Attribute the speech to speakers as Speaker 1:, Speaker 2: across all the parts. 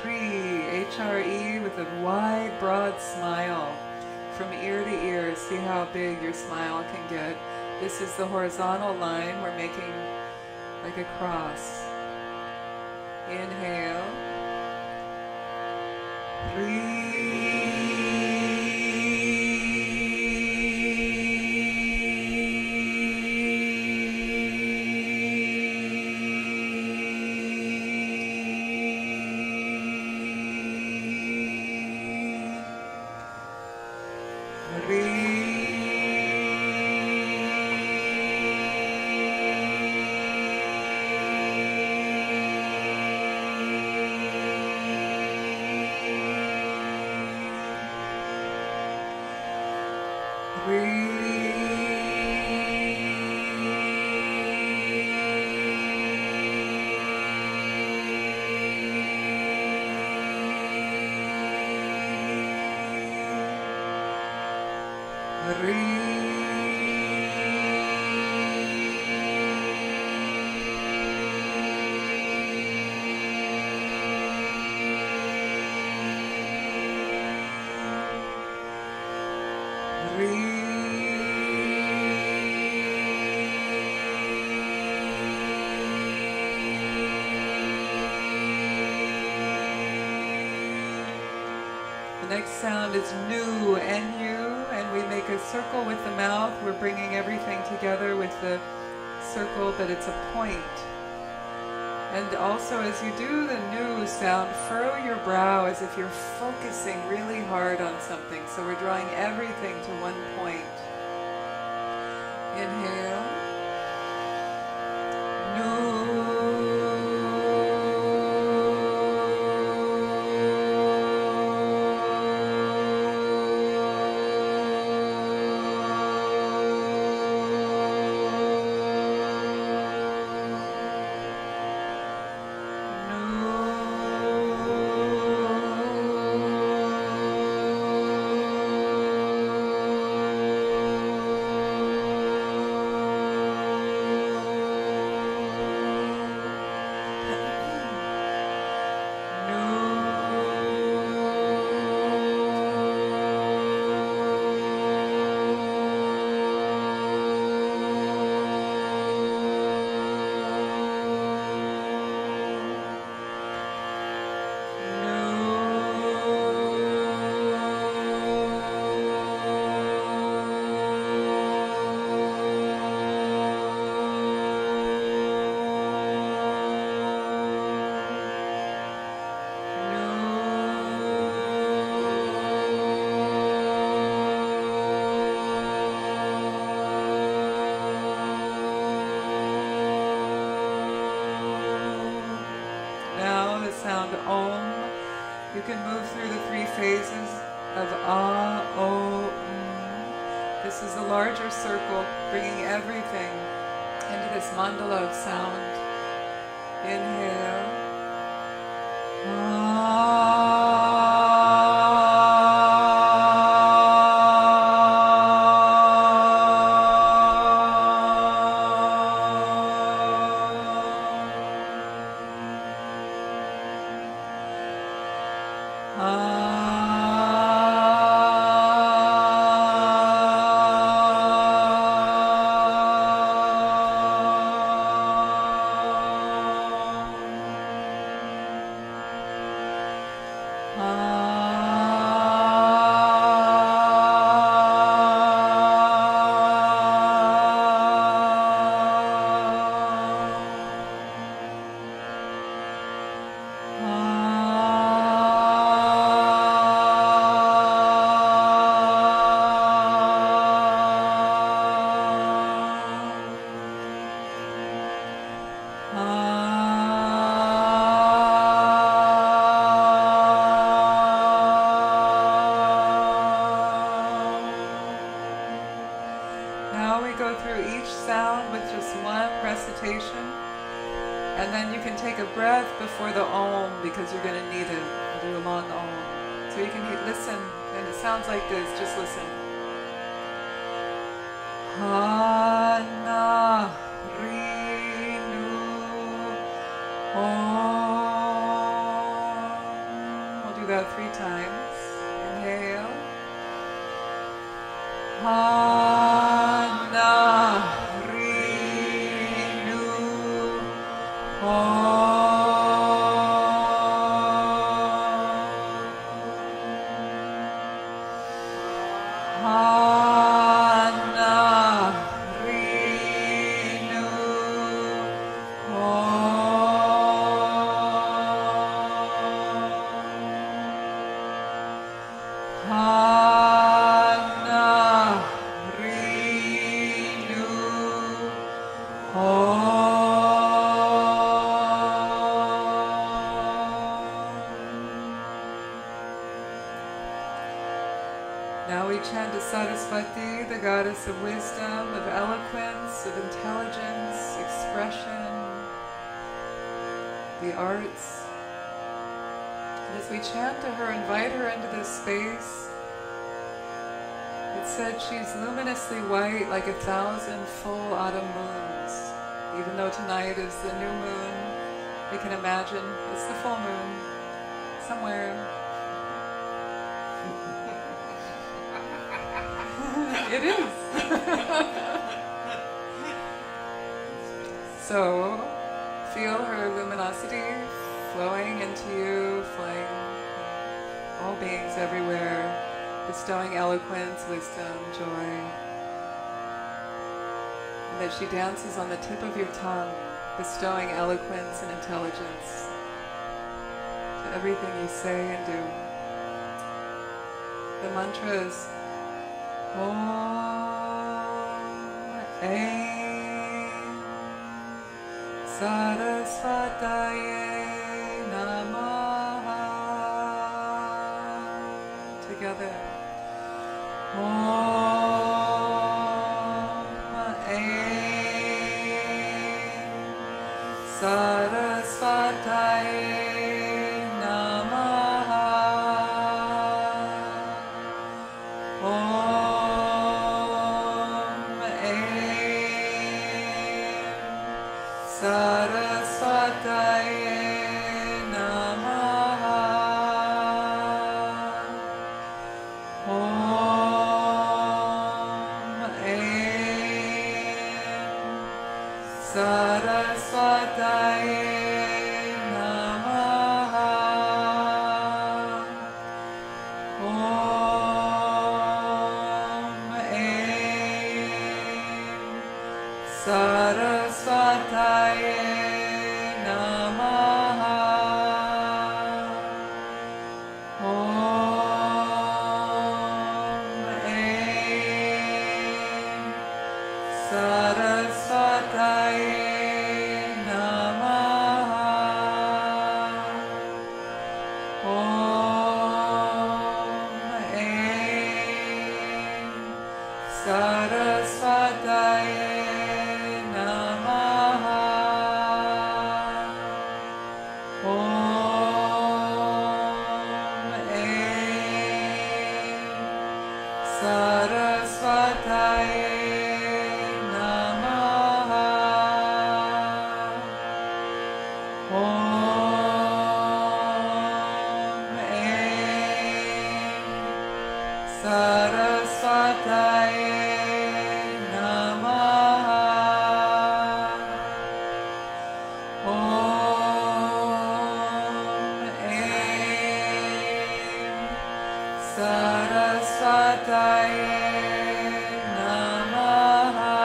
Speaker 1: Hri, H-R-E, with a wide, broad smile from ear to ear. See how big your smile can get. This is the horizontal line we're making like a cross. Inhale. Hri. Next sound is nu, N-U, and we make a circle with the mouth. We're bringing everything together with the circle, but it's a point. And also as you do the nu sound, furrow your brow as if you're focusing really hard on something. So we're drawing everything to one point. Inhale. Nu. You can move through the three phases of A, O, M. This is a larger circle, bringing everything into this mandala of sound. Inhale. And then you can take a breath before the Om because you're going to need it. We'll do a long Om. So you can listen, and it sounds like this. Just listen. Hana Rinu Om. about 3 times. Inhale. Hana Rinu Hana Rinu Now we chant to Saraswati, the goddess of wisdom, of eloquence, of intelligence, expression, the arts. And as we chant to her, invite her into this space. It said she's luminously white like 1,000 full autumn moons. Even though tonight is the new moon, we can imagine it's the full moon somewhere. It is. So, feel her luminosity flowing into you, flowing all beings everywhere, bestowing eloquence, wisdom, joy. And that she dances on the tip of your tongue, bestowing eloquence and intelligence to everything you say and do. The mantra is Om Aim Saraswataye Namaha. Together. Om Aim Saraswataye Namaha. Saraswataye Namaha. Om Aim Saraswataye Namaha. Om Aim Saraswataye Namaha. Om Aim Saraswataye Namaha. Om Aim Saraswataye Namaha. Om Aim Saraswataye Namaha. Om Aim Saraswataye Namaha. Om Aim Saraswataye Namaha. Om Aim Saraswataye Namaha. Om Aim Saraswataye Namaha.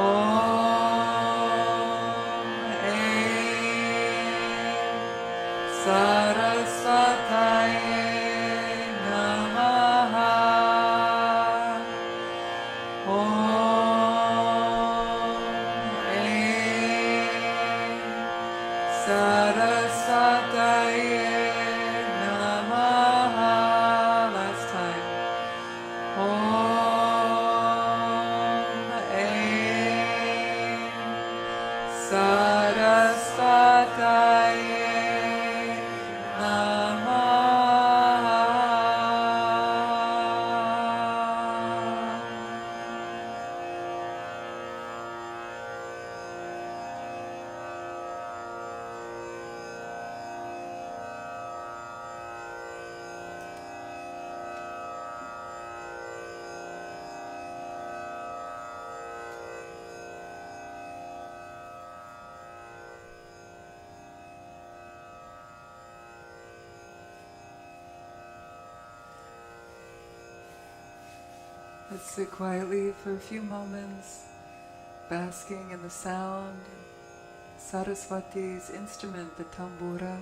Speaker 1: Om Aim Saraswataye Namaha. Om Aim Saraswataye Namaha. Let's sit quietly for a few moments, basking in the sound of Saraswati's instrument, the tambura.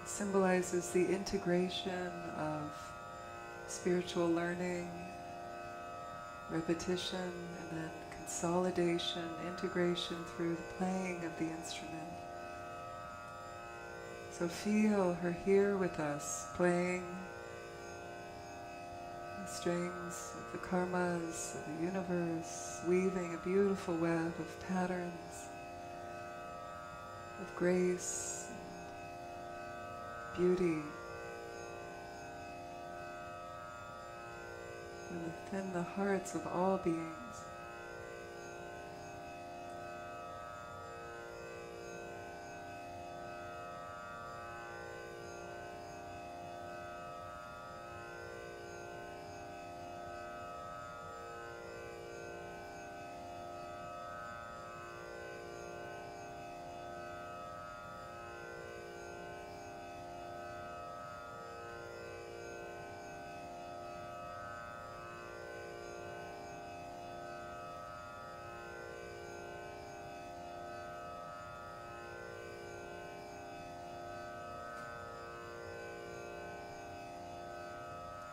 Speaker 1: It symbolizes the integration of spiritual learning, repetition, and then consolidation, integration through the playing of the instrument. So feel her here with us, playing the strings of the karmas of the universe, weaving a beautiful web of patterns, of grace and beauty, within the hearts of all beings.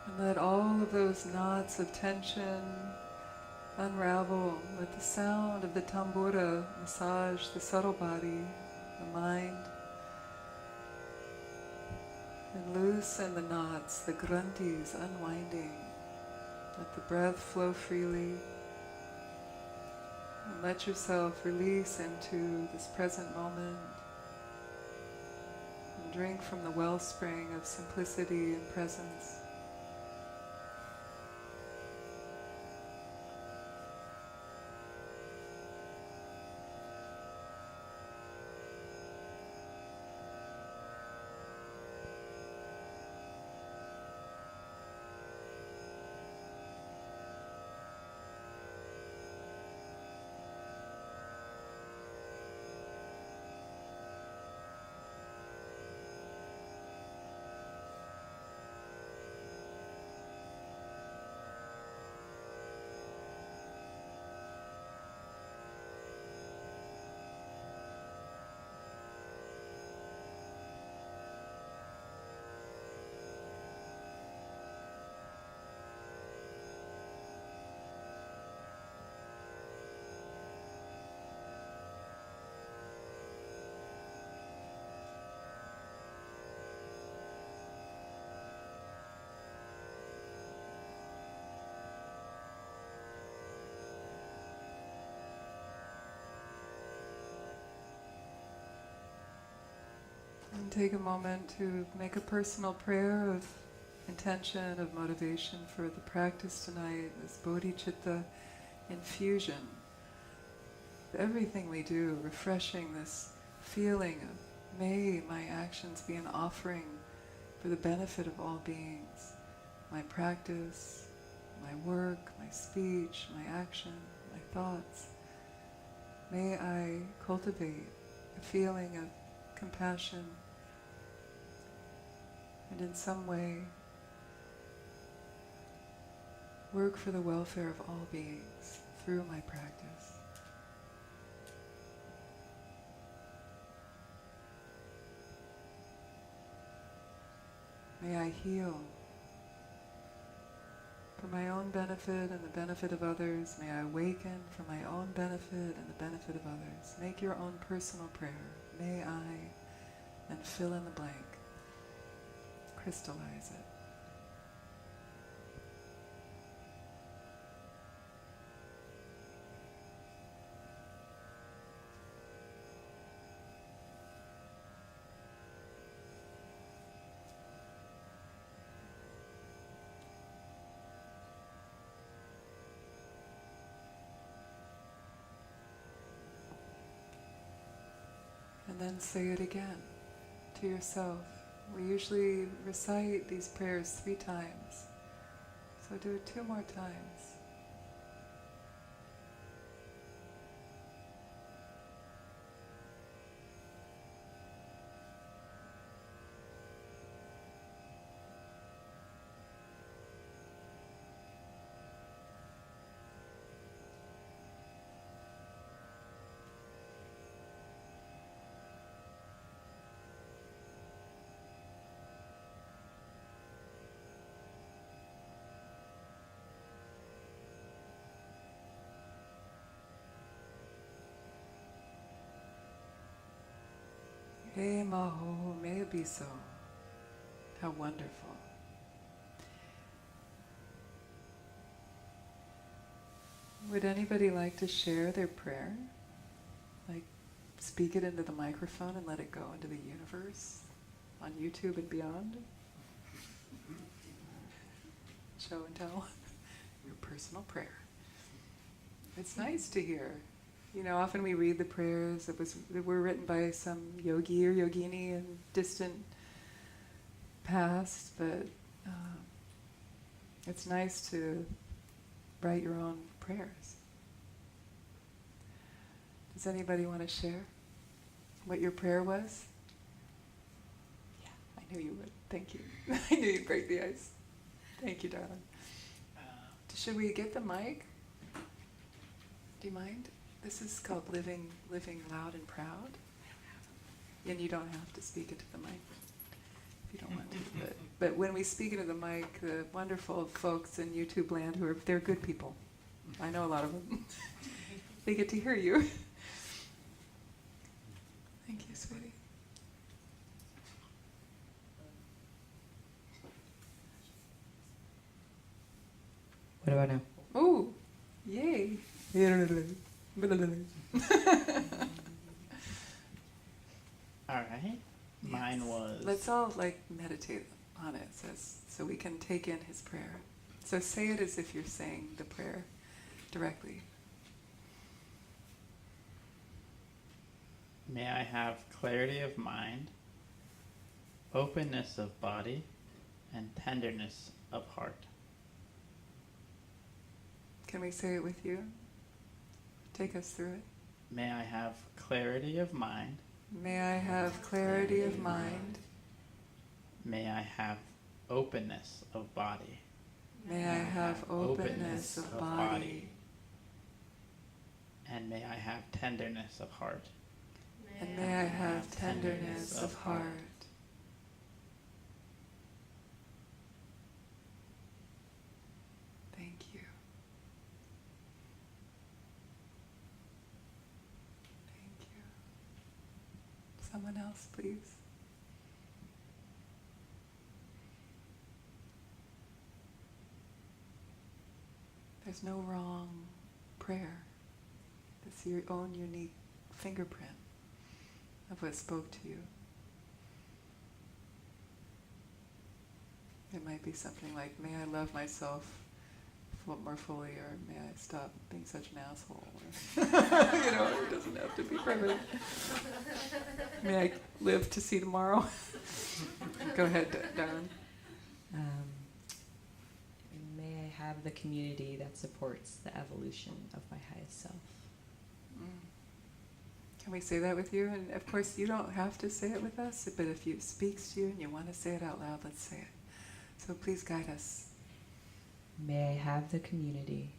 Speaker 1: And let all of those knots of tension unravel. Let the sound of the tambura massage the subtle body, the mind, and loosen the knots, the granthis unwinding. Let the breath flow freely. And let yourself release into this present moment. And drink from the wellspring of simplicity and presence. And take a moment to make a personal prayer of intention, of motivation for the practice tonight, this bodhicitta infusion. Everything we do, refreshing this feeling of, may my actions be an offering for the benefit of all beings. My practice, my work, my speech, my action, my thoughts. May I cultivate a feeling of compassion and in some way work for the welfare of all beings through my practice. May I heal for my own benefit and the benefit of others. May I awaken for my own benefit and the benefit of others. Make your own personal prayer. May I, and fill in the blank. Crystallize it. And then say it again to yourself. We usually recite these prayers 3 times. So do it 2 more times. Hey Maho, may it be so. How wonderful. Would anybody like to share their prayer? Like, speak it into the microphone and let it go into the universe on YouTube and beyond? Show and tell your personal prayer. It's nice to hear. You know, often we read the prayers that were written by some yogi or yogini in distant past, but it's nice to write your own prayers. Does anybody want to share what your prayer was? Yeah, I knew you would. Thank you. I knew you'd break the ice. Thank you, darling. Should we get the mic? Do you mind? This is called living loud and proud. And you don't have to speak into the mic if you don't want to. But when we speak into the mic, the wonderful folks in YouTube land they're good people. I know a lot of them. They get to hear you. Thank you, sweetie.
Speaker 2: What about now?
Speaker 1: Oh, yay.
Speaker 3: Alright. Mine was...
Speaker 1: Let's all meditate on it so we can take in his prayer. So say it as if you're saying the prayer directly.
Speaker 3: May I have clarity of mind, openness of body, and tenderness of heart.
Speaker 1: Can we say it with you? Take us through it.
Speaker 3: May I have clarity of mind.
Speaker 1: May I have clarity of mind.
Speaker 3: May I have openness of body.
Speaker 1: May I have openness of body.
Speaker 3: And may I have tenderness of heart.
Speaker 1: And may I have tenderness of heart. Thank you. Thank you. Someone else, please. There's no wrong prayer. It's your own unique fingerprint of what spoke to you. It might be something like, may I love myself more fully, or may I stop being such an asshole. Or you know, it doesn't have to be perfect. May I live to see tomorrow. Go ahead, Darren.
Speaker 2: May I have the community that supports the evolution of my highest self.
Speaker 1: Can we say that with you? And of course, you don't have to say it with us, but if it speaks to you and you want to say it out loud, let's say it. So please guide us.
Speaker 2: May I have the community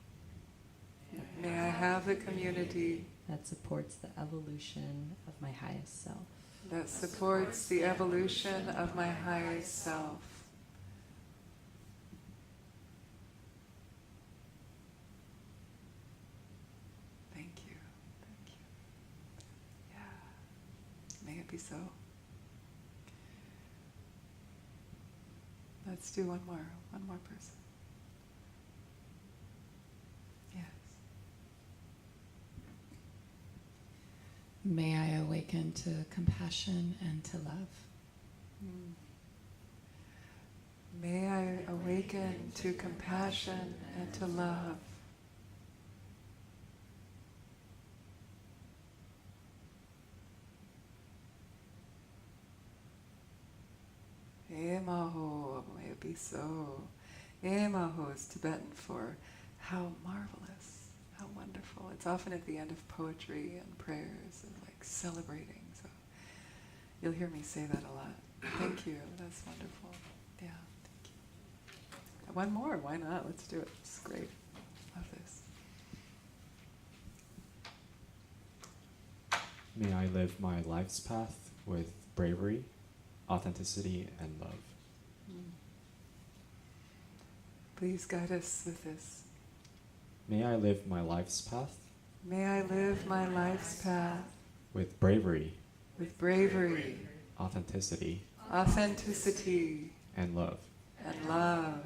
Speaker 1: May I have the community
Speaker 2: that supports the evolution of my highest self.
Speaker 1: that supports the evolution of my highest self. Thank you. Thank you. Yeah. May it be so. Let's do one more person. Yes.
Speaker 4: May I awaken to compassion and to love.
Speaker 1: May I awaken to compassion and to love. Emaho, may it be so. Emaho is Tibetan for how marvelous, how wonderful. It's often at the end of poetry and prayers and like celebrating. So you'll hear me say that a lot. Thank you. That's wonderful. Yeah, thank you. One more. Why not? Let's do it. It's great. Love this.
Speaker 5: May I live my life's path with bravery, authenticity, and love.
Speaker 1: Please guide us with this.
Speaker 5: May I live my life's path
Speaker 1: May I live my life's path
Speaker 5: with bravery,
Speaker 1: with
Speaker 5: authenticity,
Speaker 1: authenticity,
Speaker 5: and love.
Speaker 1: and love.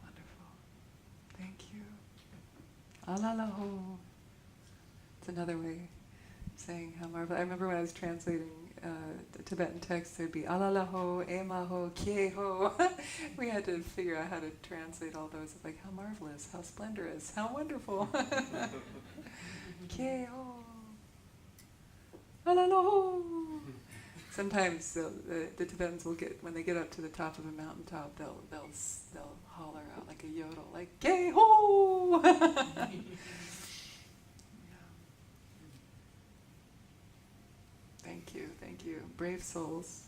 Speaker 1: Wonderful. Thank you. Alalaho. It's another way of saying how marvelous. I remember when I was translating the Tibetan text, there'd be alalaho, emaho, kieho. We had to figure out how to translate all those. Like, how marvelous, how splendorous, how wonderful. Kieho. Alalaho. Sometimes the Tibetans will get, when they get up to the top of a mountaintop, they'll holler out like a yodel, like Kieho. Thank you. Brave souls.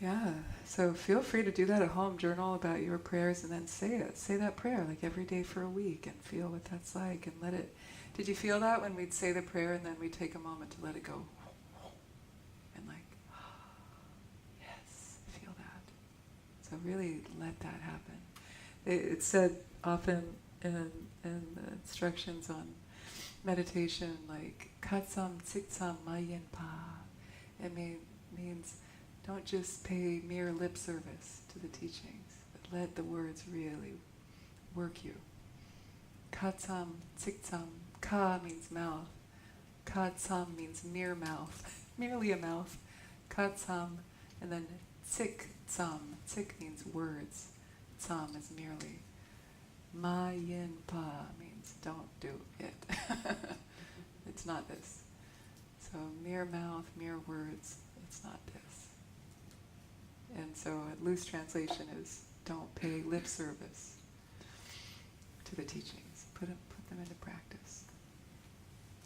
Speaker 1: Yeah, so feel free to do that at home. Journal about your prayers and then say it. Say that prayer like every day for a week and feel what that's like and let it. Did you feel that when we'd say the prayer and then we'd take a moment to let it go? And like, yes, feel that. So really let that happen. It's said often in the instructions on meditation, like katsam tsiksam mayen pa. It means don't just pay mere lip service to the teachings, but let the words really work you. Katsam tsiksam, ka means mouth. Katsam means mere mouth, merely a mouth. Katsam, and then tsik-tsam. Tsik means words. Tsam is merely. Mayen pa means don't do it. It's not this. So mere mouth, mere words, it's not this. And so a loose translation is don't pay lip service to the teachings. Put them into practice.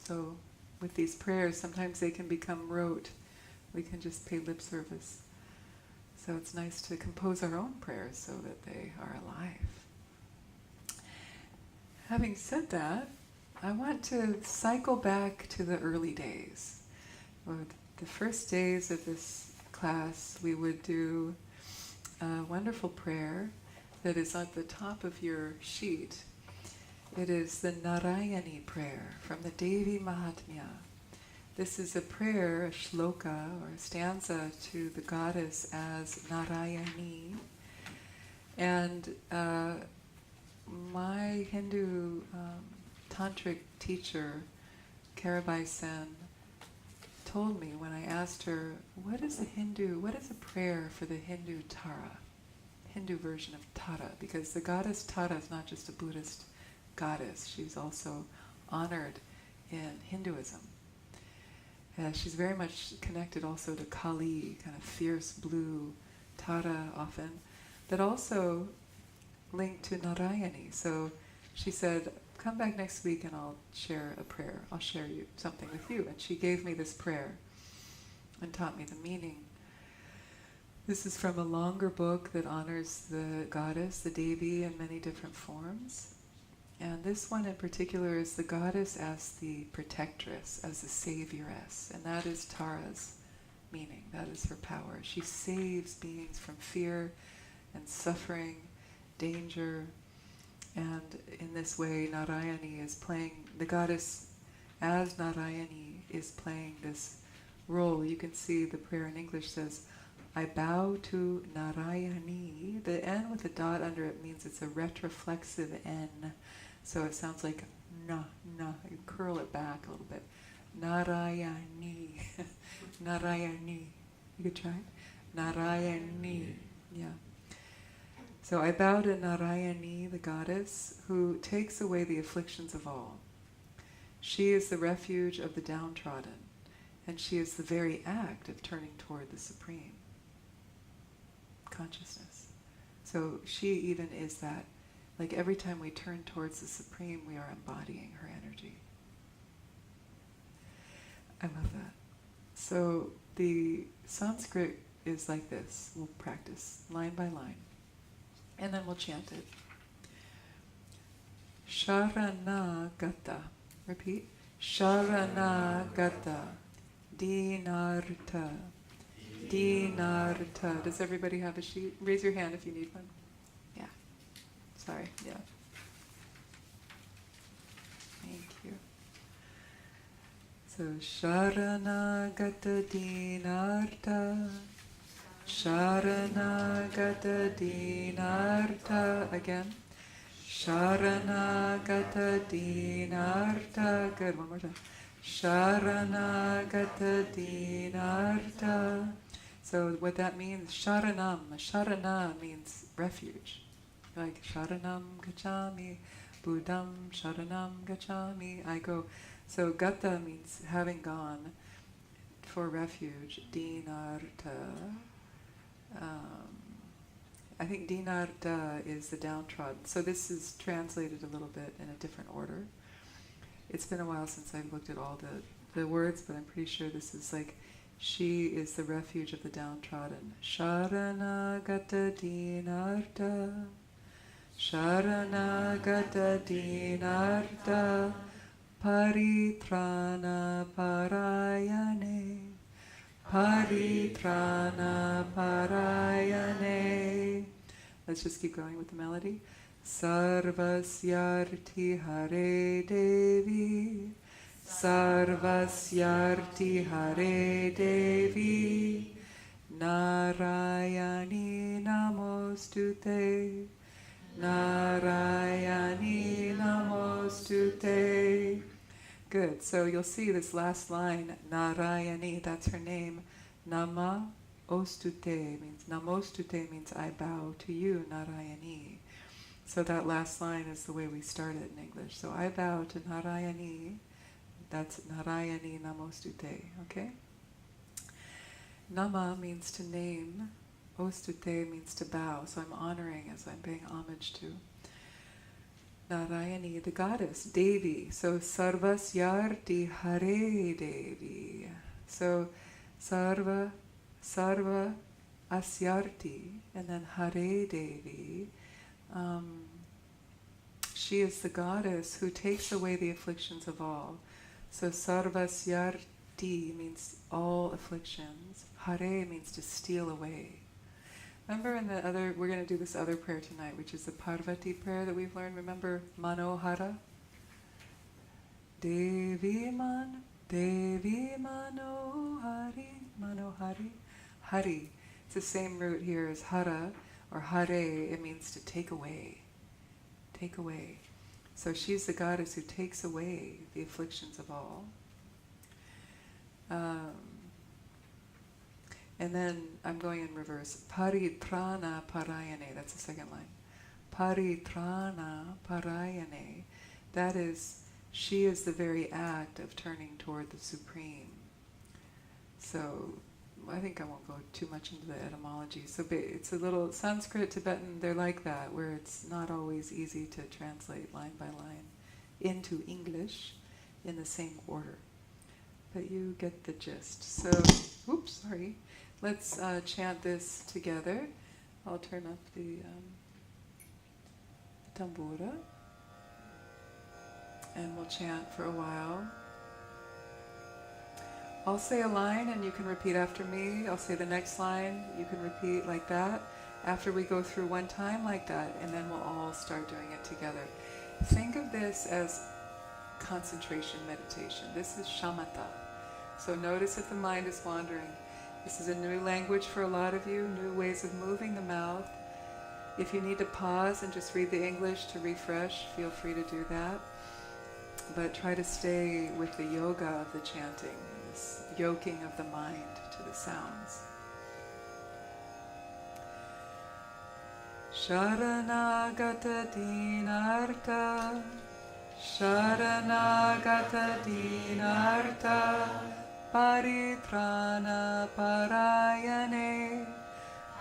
Speaker 1: So with these prayers, sometimes they can become rote. We can just pay lip service. So it's nice to compose our own prayers so that they are alive. Having said that, I want to cycle back to the early days. The first days of this class, we would do a wonderful prayer that is at the top of your sheet. It is the Narayani prayer from the Devi Mahatmya. This is a prayer, a shloka, or a stanza to the goddess as Narayani. And my Hindu tantric teacher, Karabai Sen, told me when I asked her, what is a prayer for the Hindu Tara, Hindu version of Tara? Because the goddess Tara is not just a Buddhist goddess, she's also honored in Hinduism. She's very much connected also to Kali, kind of fierce blue Tara often, but also linked to Narayani. So she said, come back next week and I'll share a prayer. I'll share something with you. And she gave me this prayer and taught me the meaning. This is from a longer book that honors the goddess, the Devi, in many different forms. And this one in particular is the goddess as the protectress, as the savioress. And that is Tara's meaning. That is her power. She saves beings from fear and suffering, danger. And in this way, Narayani is playing, the goddess as Narayani is playing this role. You can see the prayer in English says, I bow to Narayani. The N with a dot under it means it's a retroflexive N. So it sounds like na. You curl it back a little bit. Narayani. Narayani. You could try it. Narayani. Yeah. So I bow to Narayani, the goddess, who takes away the afflictions of all. She is the refuge of the downtrodden, and she is the very act of turning toward the Supreme consciousness. So she even is that. Like every time we turn towards the Supreme, we are embodying her energy. I love that. So the Sanskrit is like this. We'll practice line by line. And then we'll chant it. Sharanagata. Repeat. Sharanagata. Dinarta. Dinarta. Does everybody have a sheet? Raise your hand if you need one. Yeah. Sorry. Yeah. Thank you. So Sharanagata Dinarta. Sharanagata Dinarta. Again. Sharanagata Dinarta. Good, one more time. Sharanagata Dinarta. So what that means, Sharanam. Sharana means refuge. Like Sharanam Gacchami, Buddham Sharanam Gacchami. I go. So Gata means having gone for refuge. Dinarta. I think Dinarta is the downtrodden. So this is translated a little bit in a different order. It's been a while since I've looked at all the words, but I'm pretty sure this is like, she is the refuge of the downtrodden. Sharanagata Dinarta. Sharanagata Dinarta. Paritrana Parayane. Paritrana Parayane. Let's just keep going with the melody. Sarvasyarti Hare Devi. Sarvasyarti Hare Devi. Narayani Namostute. Narayani Namostute. Good. So you'll see this last line, Narayani, that's her name. Nama Ostute means, Namostute means I bow to you, Narayani. So that last line is the way we start it in English. So I bow to Narayani. That's Narayani Namostute. Okay? Nama means to name. Ostute means to bow. So I'm honoring as I'm paying homage to Narayani, the goddess, Devi. So Sarvasyarti Hare Devi. So Sarva Asyarti, and then Hare Devi. She is the goddess who takes away the afflictions of all. So Sarvasyarti means all afflictions. Hare means to steal away. Remember in the other, we're going to do this other prayer tonight, which is the Parvati prayer that we've learned. Remember Manohara? Devi Manohari. Hari. It's the same root here as Hara or Hare. It means to take away. Take away. So she's the goddess who takes away the afflictions of all. And then I'm going in reverse. Paritrana Parayane. That's the second line. Paritrana Parayane. That is, she is the very act of turning toward the Supreme. So I think I won't go too much into the etymology. So it's a little Sanskrit, Tibetan, they're like that, where it's not always easy to translate line by line into English in the same order. But you get the gist. So, oops, sorry. Let's chant this together. I'll turn up the tambura. And we'll chant for a while. I'll say a line and you can repeat after me. I'll say the next line, you can repeat like that. After we go through one time like that, and then we'll all start doing it together. Think of this as concentration meditation. This is shamatha. So notice if the mind is wandering. This is a new language for a lot of you, new ways of moving the mouth. If you need to pause and just read the English to refresh, feel free to do that. But try to stay with the yoga of the chanting, this yoking of the mind to the sounds. Sharanagata dinartha, Sharanagata dinartha, Paritrana parayane,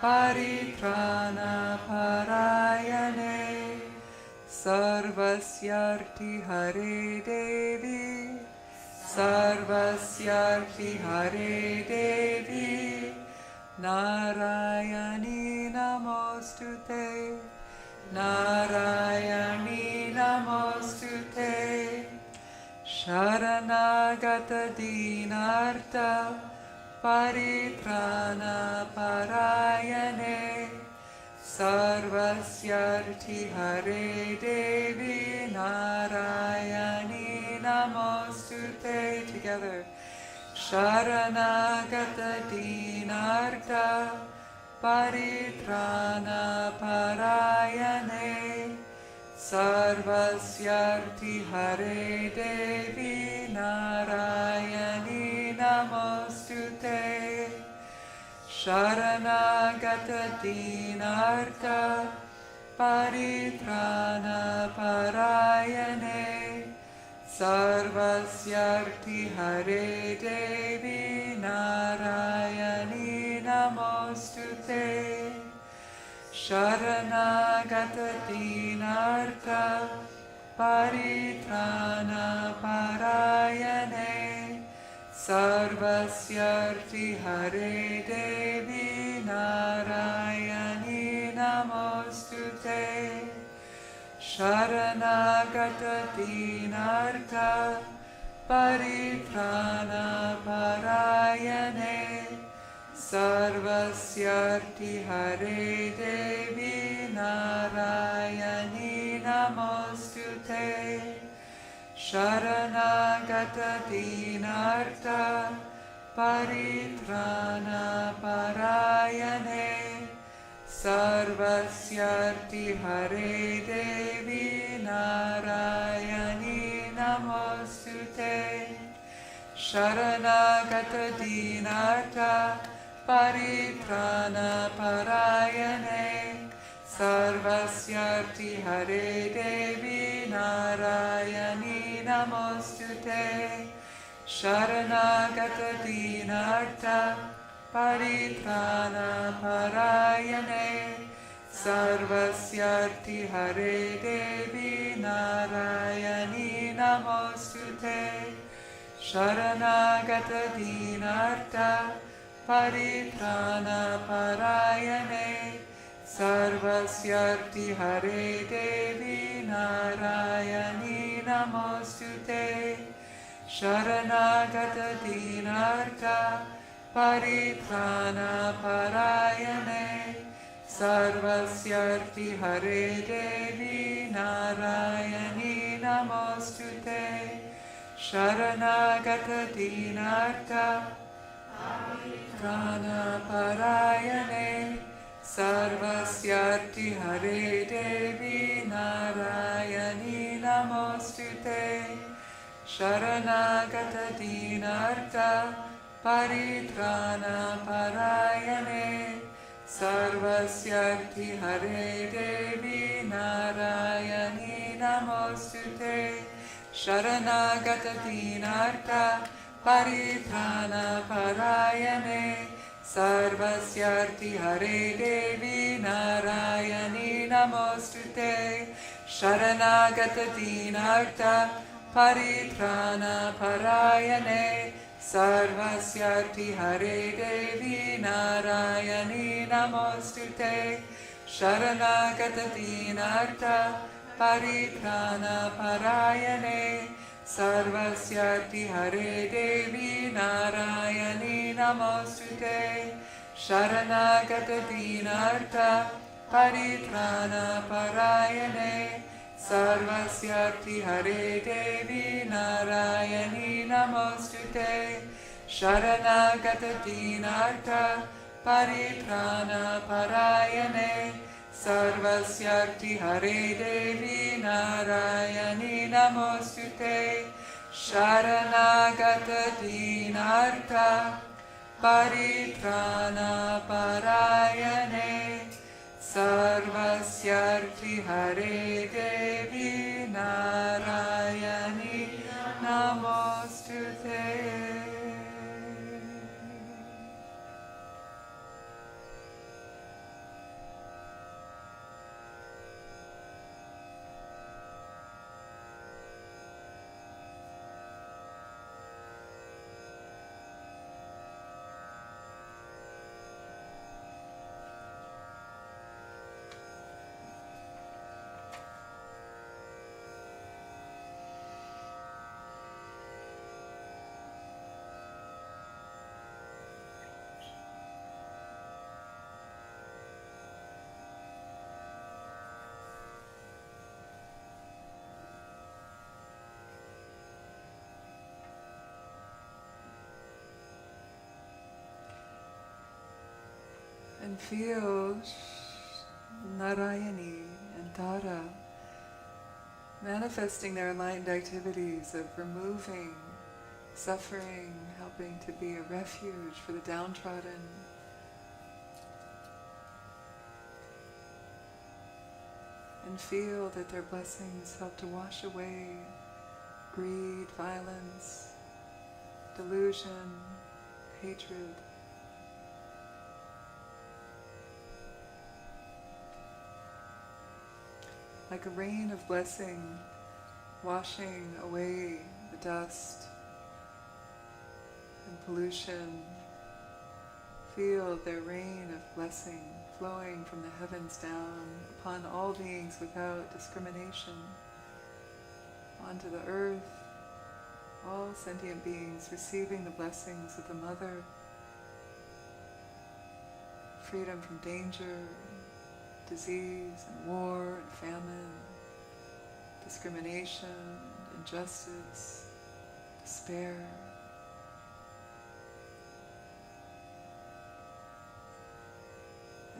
Speaker 1: Paritrana parayane, Sarvasyarti Hare Devi, Sarvasyarti Hare Devi, Narayani Namostute, Narayani Namostute, Sharanagata dinartha, Paritrana parayane, Sarvasyarti Hare Devi, Narayani Namostute. Together. Sharanagata dinartha, Paritrana parayane, Sarvasyarti Hare Devi, Narayani Namostute. Sharanagata dinartha, Paritrana parayane, Sarvasyarti Hare Devi, Narayani Namostute. Sharanagata dinartha, Paritrana parayane, Sarvasyarti Hare Devi, Narayani Namostute. Sharanagata dinartha, Paritrana parayane, Sarvasyarti Hare Devi, Narayani Namostute. Sharanagata dinartha, Paritrana parayane, Sarvasyarti Hare Devi, Narayani Namostute. Sharanagata dinartha, Paritrana parayane, Sarvasyarti Hare Devi, Narayani Namostute. Sharanagata dinartha, Paritrana parayane, Sarvasyarti Hare Devi, Narayani Namostute. Sharanagata dinartha, Paritrana parayane, Sarvasyarti Hare Devi, Narayani Namostute. Sharanagata dinartha, Paritrana parayane, Sarvasyarti Hare Devi, Narayani Namostute. Sharanagata dinartha, Paritrana parayane, Sarvasyarti Hare Devi, Narayani Namostute. Sharanagata dinartha, Paritrana parayane, Sarvasyarti Hare Devi, Narayani Namostute. Sharanagata dinartha, Paritrana parayane, Sarvasyarti Hare Devi, Narayani Namostute. Sharanagata dinartha, Paritrana parayane, Sarvasyarti Hare Devi, Narayani Namostute. Sharanagata dinartha, Paritrana parayane, Sarvasyarti Hare Devi, Narayani Namostute. Sharanagata dinartha, Paritrana parayane, Sarvasyarti Hare Devi, Narayani Namostute. Sharanagata dinartha, Paritrana parayane, Sarvasyarti Hare Devi, Narayani Namostute. Sharanagata dinartha, Paritrana parayane, Sarvasyarthi Hare Devi Narayani Namostute. And feel Narayani and Tara manifesting their enlightened activities of removing suffering, helping to be a refuge for the downtrodden. And feel that their blessings help to wash away greed, violence, delusion, hatred. Like a rain of blessing, washing away the dust and pollution. Feel their rain of blessing flowing from the heavens down upon all beings without discrimination, onto the earth, all sentient beings receiving the blessings of the Mother, freedom from danger, disease and war and famine, discrimination, injustice, despair.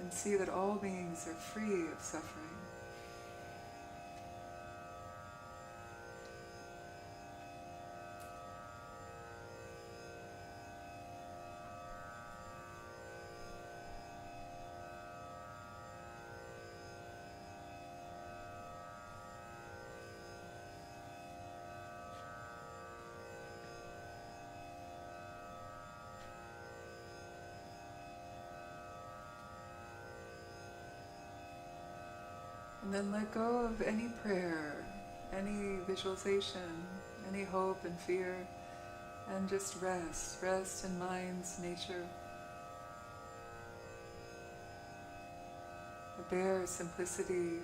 Speaker 1: And see that all beings are free of suffering. And then let go of any prayer, any visualization, any hope and fear, and just rest. Rest in mind's nature. The bare simplicity.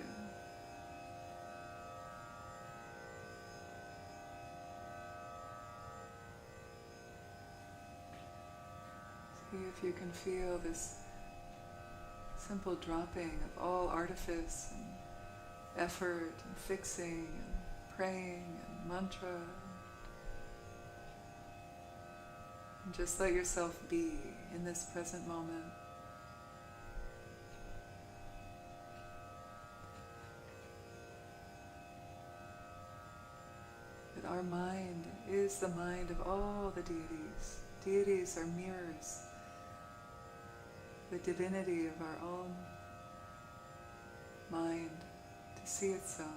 Speaker 1: See if you can feel this simple dropping of all artifice and effort and fixing and praying and mantra. And just let yourself be in this present moment. That our mind is the mind of all the deities. Deities are mirrors, the divinity of our own mind. See itself.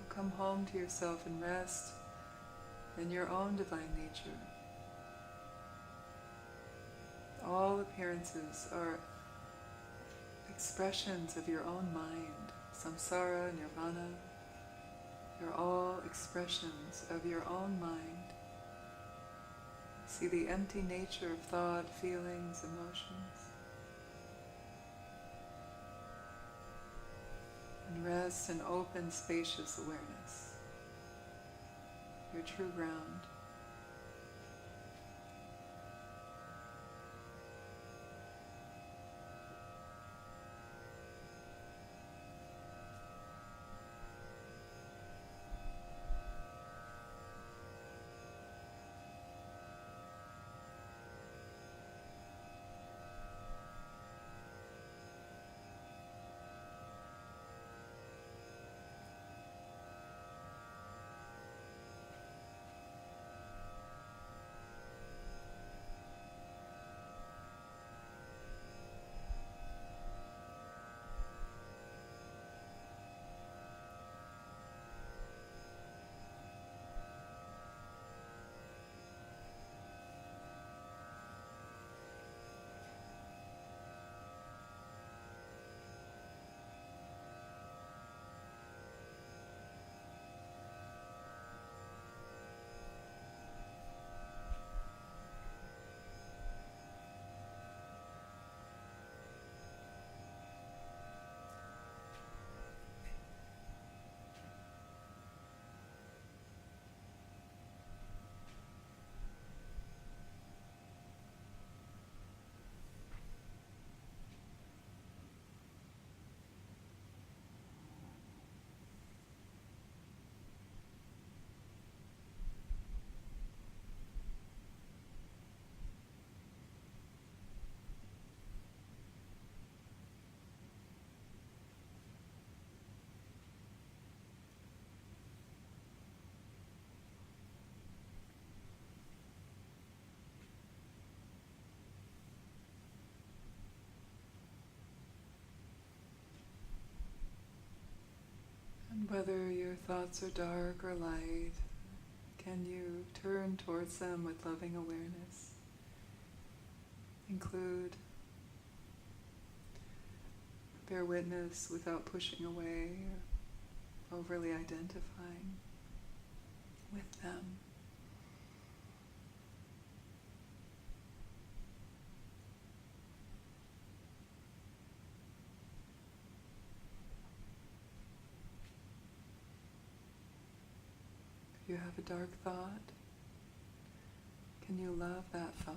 Speaker 1: Come home to yourself and rest in your own divine nature. All appearances are expressions of your own mind. Samsara, nirvana, they're all expressions of your own mind. See the empty nature of thought, feelings, emotions. And rest in open, spacious awareness, your true ground. Whether your thoughts are dark or light, can you turn towards them with loving awareness? Include, bear witness without pushing away or overly identifying with them. If you have a dark thought, can you love that thought?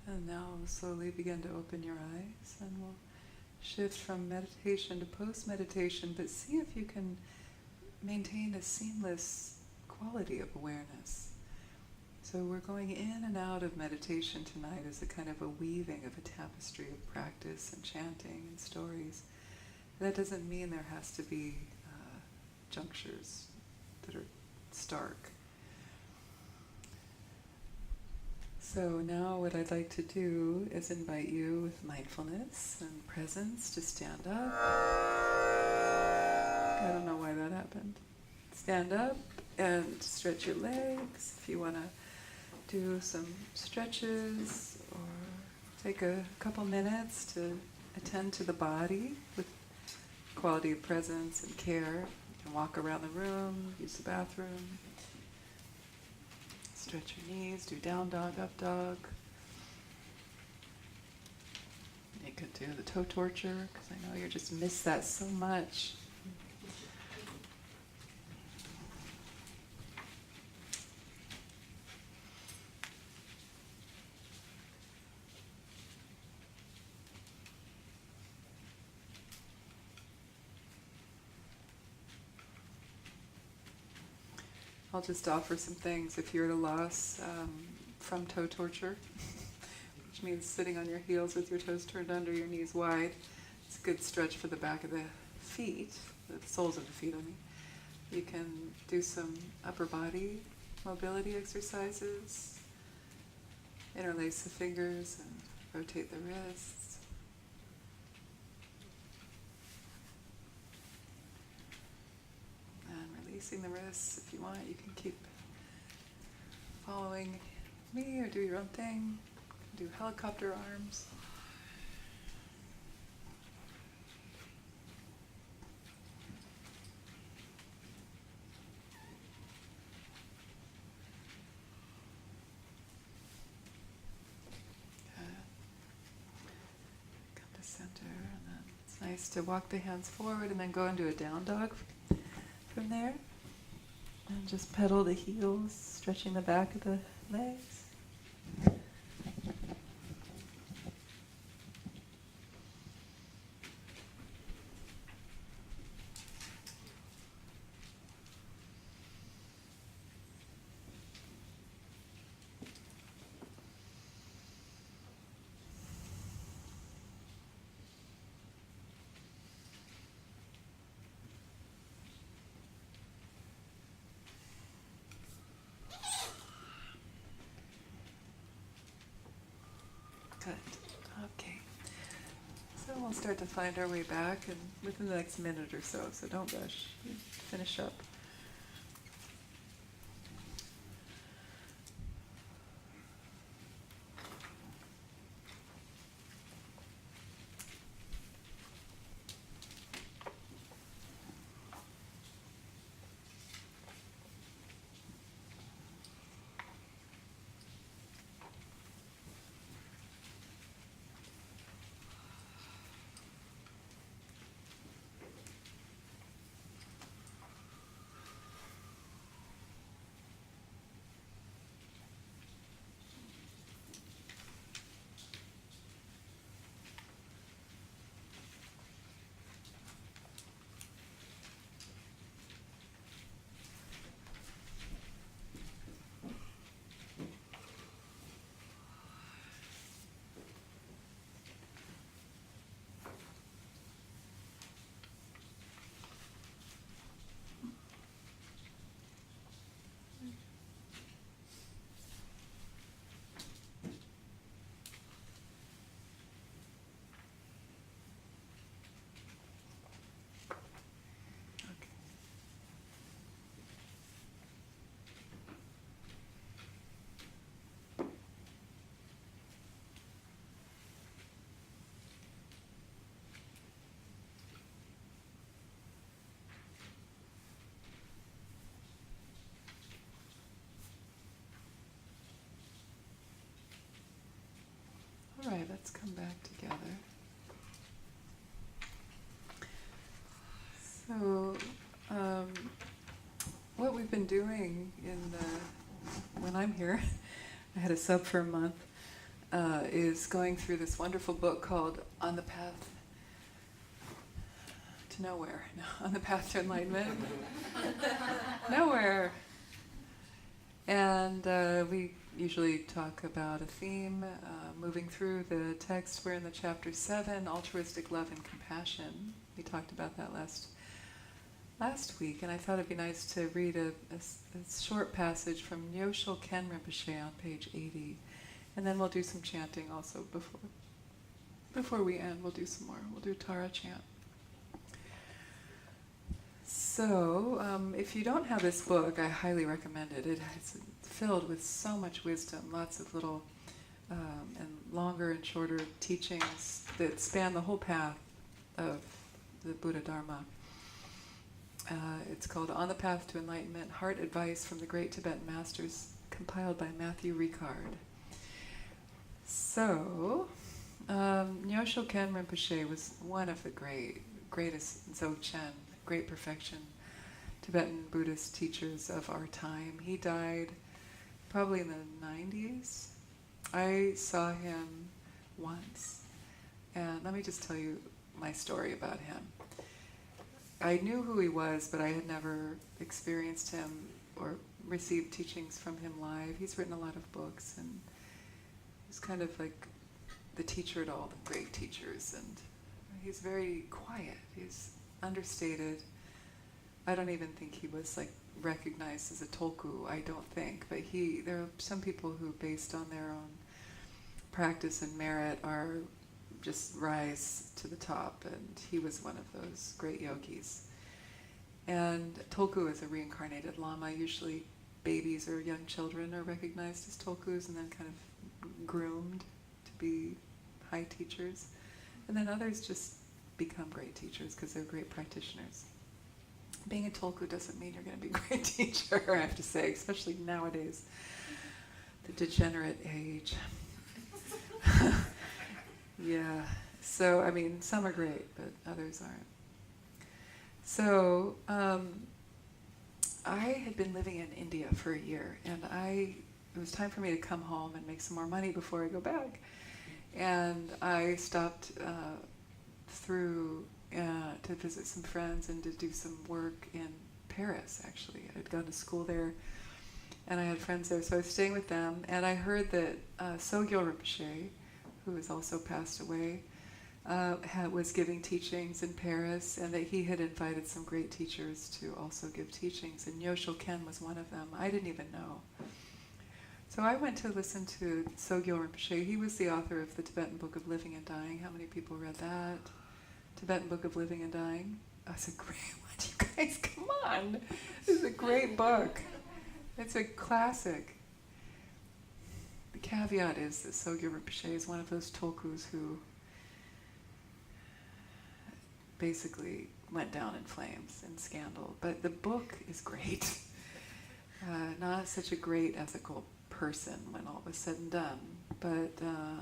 Speaker 1: And now slowly begin to open your eyes, and we'll shift from meditation to post-meditation, but see if you can maintain a seamless quality of awareness. So we're going in and out of meditation tonight as a kind of a weaving of a tapestry of practice and chanting and stories. That doesn't mean there has to be junctures that are stark. So now what I'd like to do is invite you with mindfulness and presence to stand up. I don't know why that happened. Stand up and stretch your legs. If you want to do some stretches or take a couple minutes to attend to the body with quality of presence and care. You can walk around the room, use the bathroom. Stretch your knees, do down dog, up dog. You could do the toe torture, because I know you just miss that so much. I'll just offer some things if you're at a loss from toe torture, which means sitting on your heels with your toes turned under, your knees wide. It's a good stretch for the back of the feet, the soles of the feet, I mean. You can do some upper body mobility exercises, interlace the fingers and rotate the wrists. Releasing the wrists. If you want, you can keep following me or do your own thing. Do helicopter arms. Good. Come to center, and then it's nice to walk the hands forward and then go into a down dog from there. And just pedal the heels, stretching the back of the legs. Good. Okay. So we'll start to find our way back and within the next minute or so, so don't rush. Finish up. All right, let's come back together. So, what we've been doing when I'm here, I had a sub for a month, is going through this wonderful book called On the Path to Nowhere. No, On the Path to Enlightenment. Nowhere. And we usually talk about a theme, moving through the text. We're in the chapter 7, altruistic love and compassion. We talked about that last week, and I thought it'd be nice to read a short passage from Nyosho Ken Rinpoche on page 80, and then we'll do some chanting also before we end. We'll do some more. We'll do Tara chant. So, if you don't have this book, I highly recommend it. It's filled with so much wisdom, lots of little and longer and shorter teachings that span the whole path of the Buddha Dharma. It's called On the Path to Enlightenment, Heart Advice from the Great Tibetan Masters, compiled by Matthew Ricard. So, Nyosho Ken Rinpoche was one of the greatest Dzogchen, great perfection, Tibetan Buddhist teachers of our time. He died probably in the 90s. I saw him once, and let me just tell you my story about him. I knew who he was, but I had never experienced him or received teachings from him live. He's written a lot of books, and he's kind of like the teacher at all the great teachers, and he's very quiet. He's understated. I don't even think he was like recognized as a tulku, I don't think, but there are some people who, based on their own practice and merit, are just rise to the top, and he was one of those great yogis. And tulku is a reincarnated lama. Usually babies or young children are recognized as tulkus and then kind of groomed to be high teachers. And then others just become great teachers because they're great practitioners. Being a tulku doesn't mean you're going to be a great teacher, I have to say, especially nowadays, the degenerate age. Yeah, so, I mean, some are great, but others aren't. So, I had been living in India for a year, and it was time for me to come home and make some more money before I go back. And I stopped through to visit some friends and to do some work in Paris, actually. I'd gone to school there, and I had friends there, so I was staying with them, and I heard that Sogyal Rinpoche, who has also passed away, was giving teachings in Paris, and that he had invited some great teachers to also give teachings, and Nyosho Ken was one of them. I didn't even know. So I went to listen to Sogyal Rinpoche. He was the author of the Tibetan Book of Living and Dying. How many people read that? Tibetan Book of Living and Dying. That's a great one. You guys, come on. This is a great book. It's a classic. The caveat is that Sogyal Rinpoche is one of those tulkus who basically went down in flames and scandal. But the book is great. Not such a great ethical person when all was said and done. But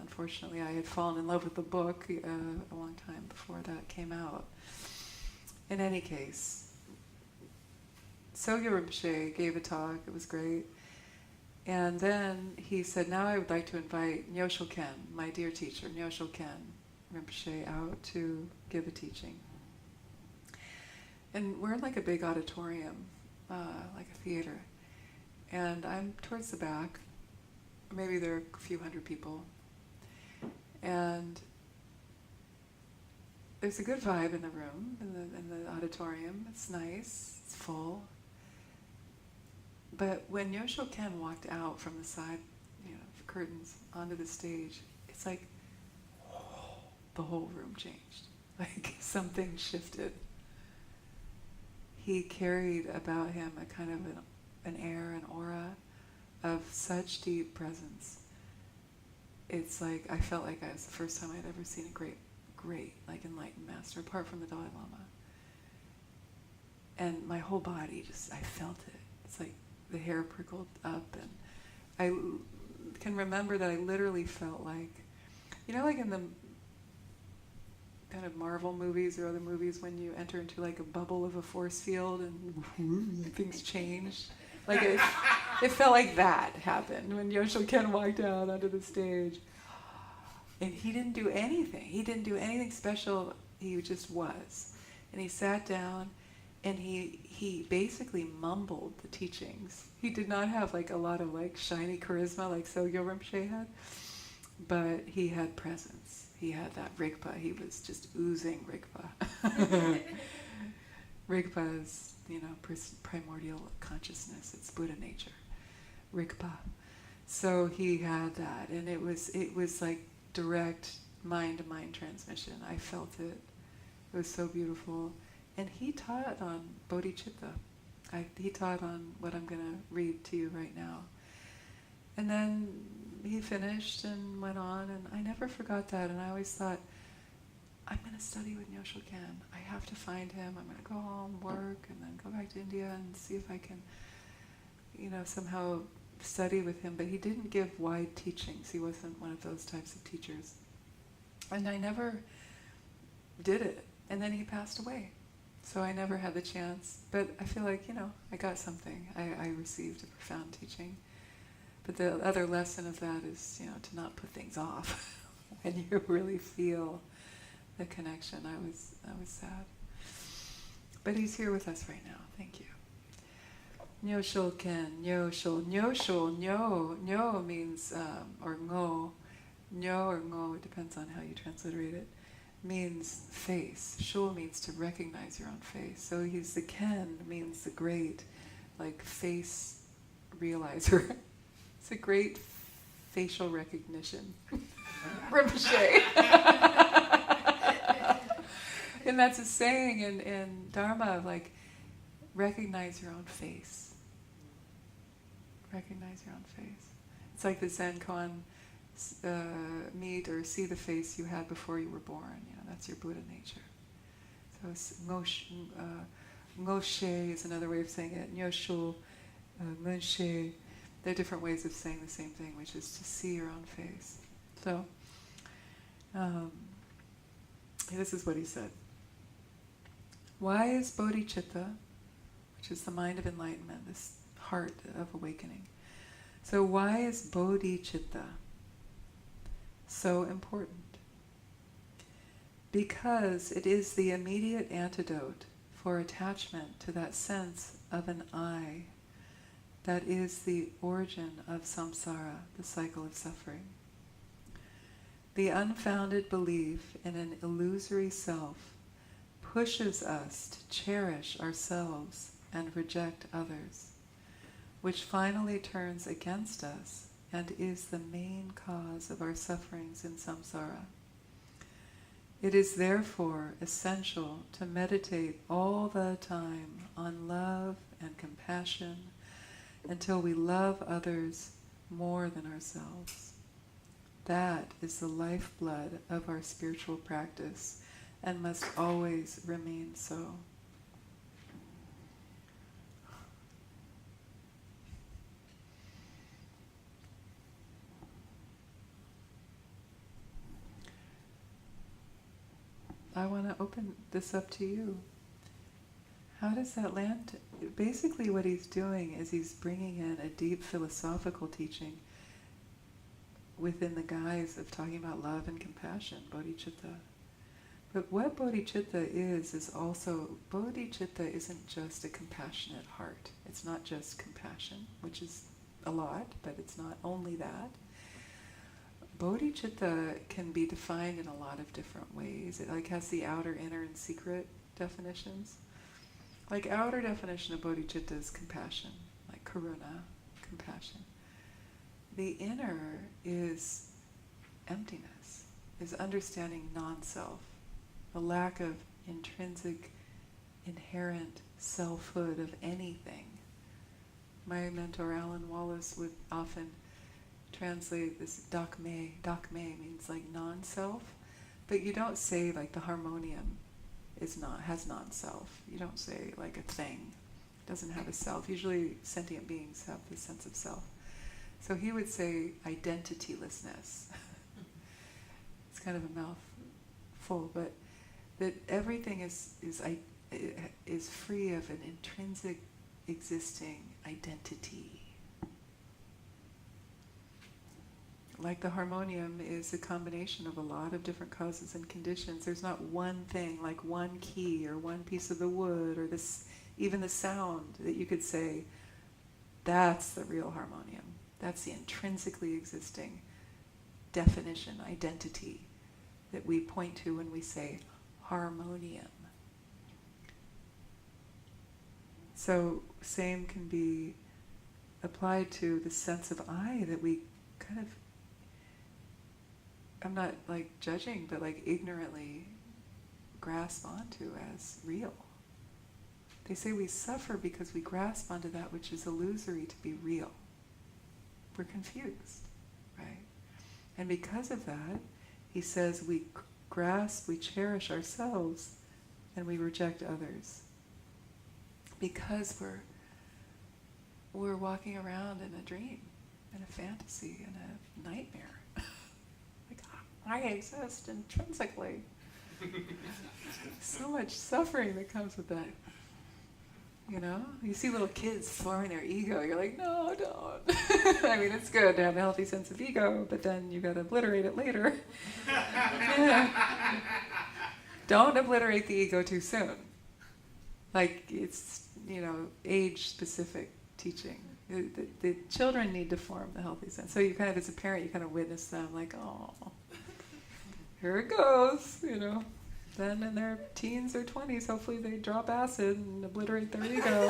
Speaker 1: unfortunately I had fallen in love with the book a long time before that came out. In any case, Sogyal Rinpoche gave a talk, it was great. And then he said, now I would like to invite Nyosho Ken, my dear teacher, Nyosho Ken Rinpoche, out to give a teaching. And we're in like a big auditorium, like a theater. And I'm towards the back. Maybe there are a few hundred people. And there's a good vibe in the room, in the auditorium. It's nice, it's full. But when Nyosho Ken walked out from the side, curtains onto the stage, it's like the whole room changed. Like something shifted. He carried about him a kind of an air, an aura of such deep presence. It's like, I felt like it was the first time I'd ever seen a great, like enlightened master, apart from the Dalai Lama. And my whole body I felt it. It's like the hair prickled up, and I can remember that I literally felt like, like in the kind of Marvel movies or other movies when you enter into like a bubble of a force field and things change. Like it felt like that happened when Nyosho Ken walked out onto the stage. And he didn't do anything. He didn't do anything special. He just was. And he sat down and he basically mumbled the teachings. He did not have like a lot of like shiny charisma like Sogyal Rinpoche had, but he had presence. He had that Rigpa. He was just oozing Rigpa. Rigpa is, primordial consciousness. It's Buddha nature. Rigpa. So he had that, and it was like direct mind-to-mind transmission. I felt it. It was so beautiful. And he taught on bodhicitta. He taught on what I'm going to read to you right now. And then he finished and went on, and I never forgot that. And I always thought, I'm going to study with Nyosho Ken. I have to find him. I'm going to go home, work, and then go back to India and see if I can, somehow study with him. But he didn't give wide teachings. He wasn't one of those types of teachers. And I never did it. And then he passed away. So I never had the chance. But I feel like, I got something. I received a profound teaching. But the other lesson of that is, to not put things off when you really feel the connection. I was sad. But he's here with us right now. Thank you. Nyosho Ken, Nyosho, Nyo means, or Ngo, Nyo or Ngo, it depends on how you transliterate it, means face. Shul means to recognize your own face. So he's the Ken, means the great, like face realizer. It's a great facial recognition. Rinpoche. And that's a saying in Dharma, like, recognize your own face. Recognize your own face. It's like the Zen koan, meet or see the face you had before you were born. That's your Buddha nature. So ngoshe is another way of saying it. Nyoshu, ngonshe. There are different ways of saying the same thing, which is to see your own face. So, this is what he said. Why is bodhicitta, which is the mind of enlightenment, this heart of awakening, so why is bodhicitta so important? Because it is the immediate antidote for attachment to that sense of an I that is the origin of samsara, the cycle of suffering. The unfounded belief in an illusory self pushes us to cherish ourselves and reject others, which finally turns against us and is the main cause of our sufferings in samsara. It is therefore essential to meditate all the time on love and compassion until we love others more than ourselves. That is the lifeblood of our spiritual practice and must always remain so. I want to open this up to you. How does that land? Basically what he's doing is he's bringing in a deep philosophical teaching within the guise of talking about love and compassion, bodhicitta. But what bodhicitta is also, bodhicitta isn't just a compassionate heart. It's not just compassion, which is a lot, but it's not only that. Bodhicitta can be defined in a lot of different ways. It has the outer, inner, and secret definitions. Outer definition of bodhicitta is compassion, like karuna, compassion. The inner is emptiness, is understanding non-self, the lack of intrinsic, inherent selfhood of anything. My mentor Alan Wallace would often translate this dakme. Dakme means non-self, but you don't say the harmonium has non-self. You don't say a thing. It doesn't have a self. Usually sentient beings have the sense of self. So he would say identitylessness. It's kind of a mouthful, but that everything is free of an intrinsic existing identity. Like the harmonium is a combination of a lot of different causes and conditions. There's not one thing, like one key or one piece of the wood or even the sound that you could say, that's the real harmonium. That's the intrinsically existing definition, identity that we point to when we say harmonium. So same can be applied to the sense of I that we kind of, I'm not judging, but ignorantly grasp onto as real. They say we suffer because we grasp onto that which is illusory to be real. We're confused, right? And because of that, he says we grasp, we cherish ourselves, and we reject others. Because we're walking around in a dream, in a fantasy, in a nightmare. I exist intrinsically. So much suffering that comes with that. You see little kids forming their ego. You're like, no, don't. I mean, it's good to have a healthy sense of ego, but then you got to obliterate it later. Yeah. Don't obliterate the ego too soon. It's, age-specific teaching. The children need to form the healthy sense. So you as a parent, you witness them oh, here it goes, Then in their teens or 20s, hopefully they drop acid and obliterate their ego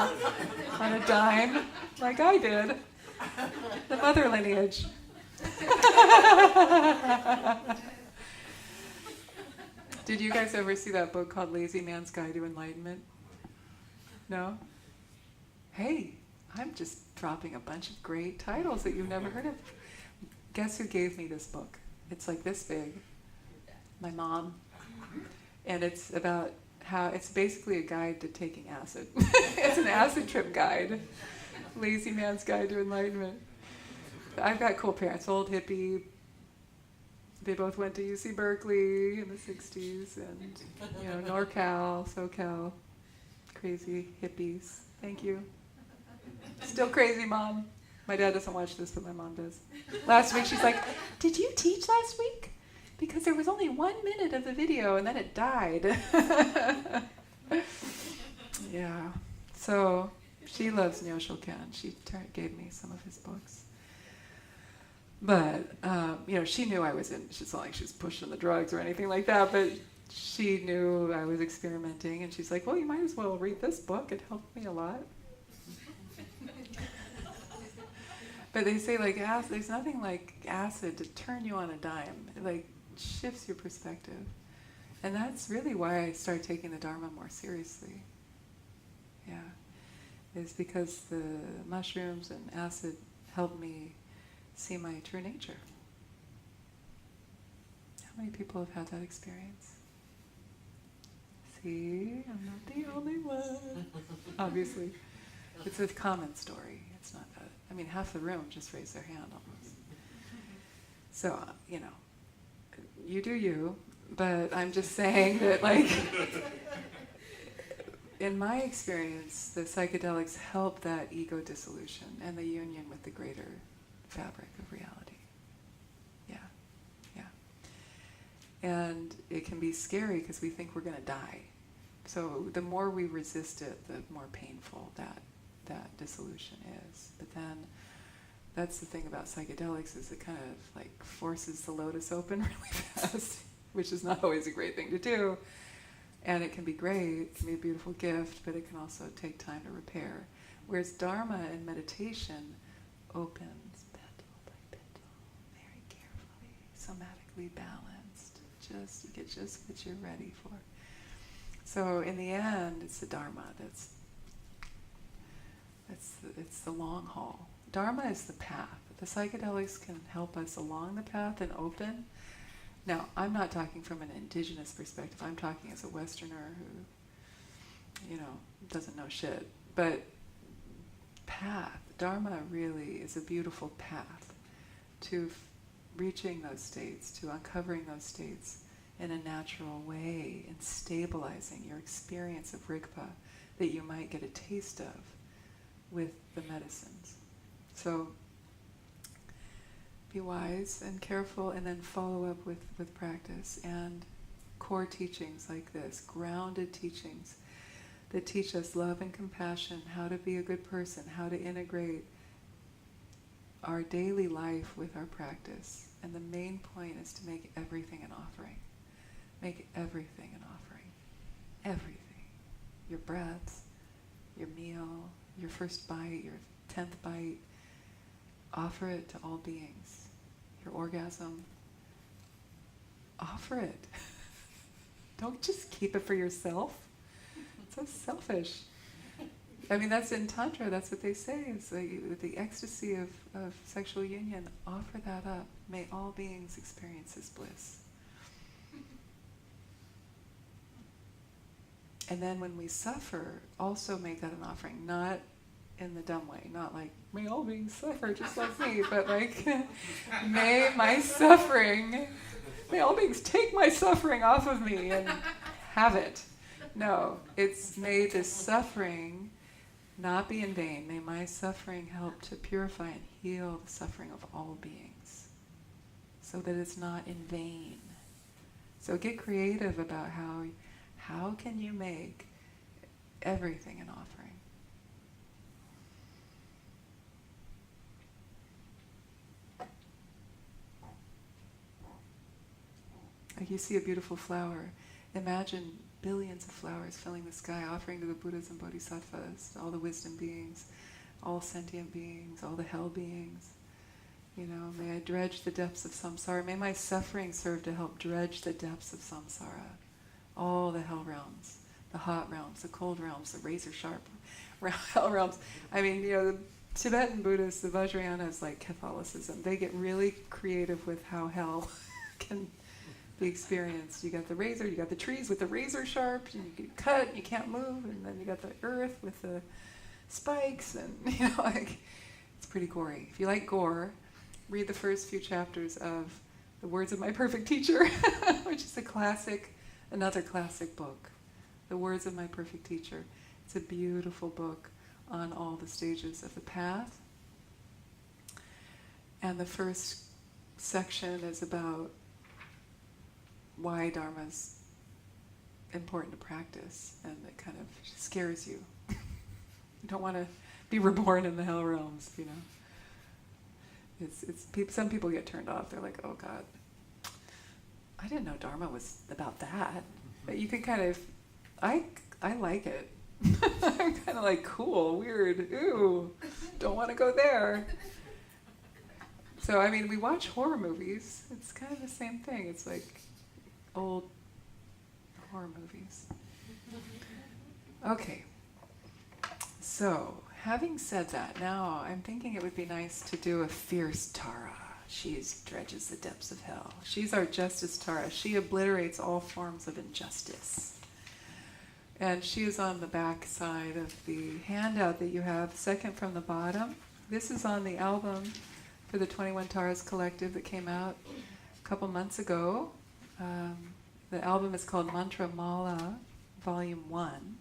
Speaker 1: on a dime, like I did. The mother lineage. Did you guys ever see that book called Lazy Man's Guide to Enlightenment? No? Hey, I'm just dropping a bunch of great titles that you've never heard of. Guess who gave me this book? It's this big. My mom. And it's about it's basically a guide to taking acid. It's an acid trip guide. Lazy Man's Guide to Enlightenment. I've got cool parents, old hippie. They both went to UC Berkeley in the 60s and, NorCal, SoCal. Crazy hippies. Thank you. Still crazy, Mom. My dad doesn't watch this, but my mom does. Last week she's like, did you teach last week? Because there was only 1 minute of the video and then it died. Yeah. So she loves Nyosho Ken. She gave me some of his books. But, she knew I was it's not like she was pushing the drugs or anything like that, but she knew I was experimenting and she's like, well, you might as well read this book. It helped me a lot. But they say like acid, there's nothing like acid to turn you on a dime. It like shifts your perspective. And that's really why I started taking the Dharma more seriously. Yeah. Is because the mushrooms and acid helped me see my true nature. How many people have had that experience? See, I'm not the only one. Obviously. It's a common story. It's not that. I mean, half the room just raised their hand almost. So, you do you, but I'm just saying that, like, in my experience, the psychedelics help that ego dissolution and the union with the greater fabric of reality. Yeah, yeah. And it can be scary because we think we're going to die. So the more we resist it, the more painful that dissolution is. But then that's the thing about psychedelics, is it kind of like forces the lotus open really fast, which is not always a great thing to do. And it can be great, it can be a beautiful gift, but it can also take time to repair. Whereas Dharma and meditation opens petal by petal, very carefully, somatically balanced. You get just what you're ready for. So in the end, it's the Dharma it's the long haul. Dharma is the path. The psychedelics can help us along the path and open. Now, I'm not talking from an indigenous perspective. I'm talking as a Westerner who, doesn't know shit. But path, Dharma really is a beautiful path to reaching those states, to uncovering those states in a natural way and stabilizing your experience of Rigpa that you might get a taste of with the medicines. So be wise and careful, and then follow up with practice and core teachings like this, grounded teachings that teach us love and compassion, how to be a good person, how to integrate our daily life with our practice. And the main point is to make everything an offering. Make everything an offering. Everything. Your breaths, your meal, your first bite, your 10th bite. Offer it to all beings. Your orgasm. Offer it. Don't just keep it for yourself. It's so selfish. I mean, that's in Tantra, that's what they say. It's like, with the ecstasy of sexual union, offer that up. May all beings experience this bliss. And then when we suffer, also make that an offering, not in the dumb way, not like, may all beings suffer just like me, but like, may my suffering, may all beings take my suffering off of me and have it. No, it's may this suffering not be in vain. May my suffering help to purify and heal the suffering of all beings, so that it's not in vain. So get creative about how can you make everything an offering. Like you see a beautiful flower, imagine billions of flowers filling the sky, offering to the Buddhas and Bodhisattvas, all the wisdom beings, all sentient beings, all the hell beings. May I dredge the depths of samsara. May my suffering serve to help dredge the depths of samsara. All the hell realms, the hot realms, the cold realms, the razor sharp hell realms. I mean, the Tibetan Buddhists, the Vajrayana is like Catholicism. They get really creative with how hell can be experienced. You got the razor, you got the trees with the razor sharp, and you get cut, and you can't move, and then you got the earth with the spikes, and it's pretty gory. If you like gore, read the first few chapters of The Words of My Perfect Teacher, which is another classic book, The Words of My Perfect Teacher. It's a beautiful book on all the stages of the path. And the first section is about why Dharma is important to practice, and it kind of scares you. You don't want to be reborn in the hell realms, Some people get turned off. They're like, oh God, I didn't know Dharma was about that. But you can kind of, I like it. I'm kind of like, cool, weird, ooh, don't want to go there. So, I mean, we watch horror movies. It's kind of the same thing. It's like old horror movies. Okay. So, having said that, now I'm thinking it would be nice to do a fierce Tara. She dredges the depths of hell. She's our justice Tara. She obliterates all forms of injustice. And she is on the back side of the handout that you have, second from the bottom. This is on the album for the 21 Taras Collective that came out a couple months ago. The album is called Mantra Mala, Volume 1.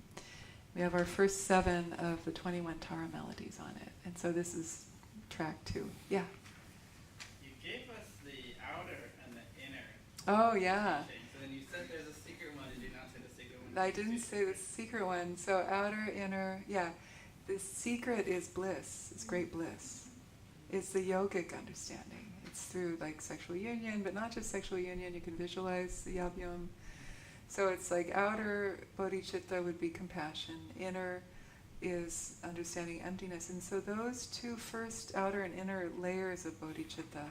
Speaker 1: We have our first 7 of the 21 Tara melodies on it. And so this is track 2. Yeah?
Speaker 3: You gave us the outer and the inner.
Speaker 1: Oh, yeah.
Speaker 3: teaching. So then you said there's a secret one. Did you not say the secret one?
Speaker 1: I didn't say the secret one. So outer, inner, yeah. The secret is bliss. It's great bliss. It's the yogic understanding. It's through like sexual union, but not just sexual union. You can visualize the yabyum. So it's like outer bodhicitta would be compassion. Inner is understanding emptiness. And so those two first outer and inner layers of bodhicitta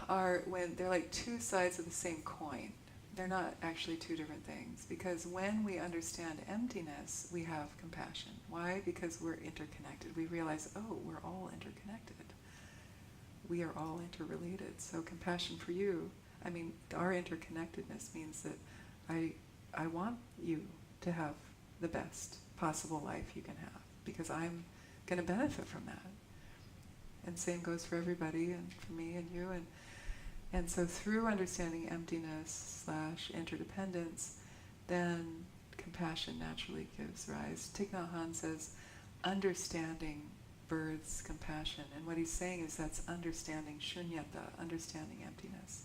Speaker 1: are when they're like two sides of the same coin. They're not actually two different things. Because when we understand emptiness, we have compassion. Why? Because we're interconnected. We realize, oh, we're all interconnected. We are all interrelated. So compassion for you, I mean, our interconnectedness means that I want you to have the best possible life you can have, because I'm going to benefit from that. And same goes for everybody, and for me and you. And so through understanding emptiness / interdependence, then compassion naturally gives rise. Thich Nhat Hanh says, understanding births compassion. And what he's saying is that's understanding shunyata, understanding emptiness.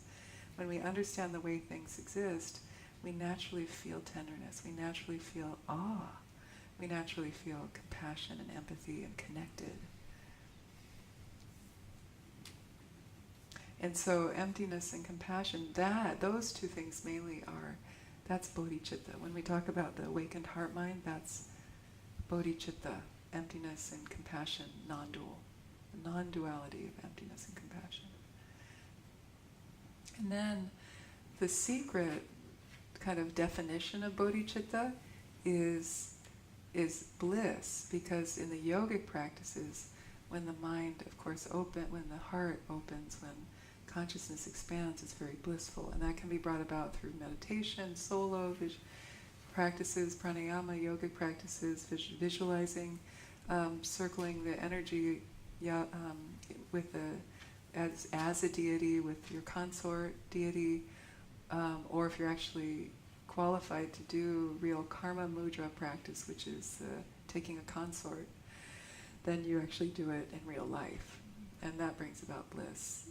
Speaker 1: When we understand the way things exist, we naturally feel tenderness, we naturally feel awe, we naturally feel compassion and empathy and connected. And so emptiness and compassion, those two things mainly that's bodhicitta. When we talk about the awakened heart mind, that's bodhicitta, emptiness and compassion, non-dual, the non-duality of emptiness and compassion. And then the secret kind of definition of bodhicitta is bliss, because in the yogic practices, when the mind, of course, when the heart opens, when consciousness expands, it's very blissful. And that can be brought about through meditation, solo practices, pranayama, yogic practices, visualizing, circling the energy with as a deity, with your consort deity, or if you're actually qualified to do real karma mudra practice, which is taking a consort, then you actually do it in real life. And that brings about bliss,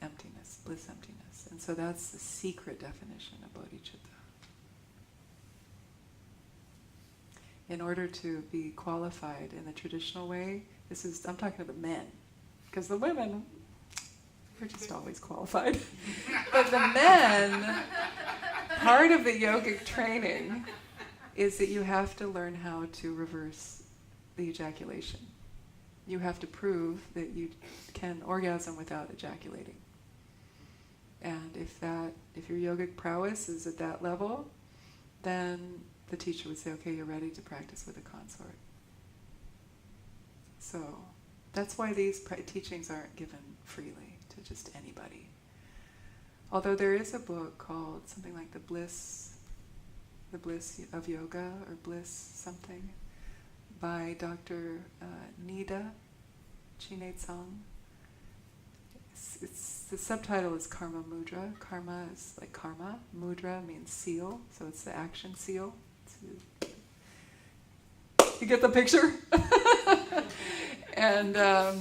Speaker 1: emptiness, bliss emptiness. And so that's the secret definition of bodhicitta. In order to be qualified in the traditional way, I'm talking about men, because the women, we're just always qualified. But the men, part of the yogic training is that you have to learn how to reverse the ejaculation. You have to prove that you can orgasm without ejaculating. And if your yogic prowess is at that level, then the teacher would say, okay, you're ready to practice with a consort. So that's why these teachings aren't given freely to just anybody. Although there is a book called something like The Bliss of Yoga, or Bliss something, by Dr. Nida Chinetsang. The subtitle is Karma Mudra. Karma is like karma. Mudra means seal, so it's the action seal. You get the picture? And I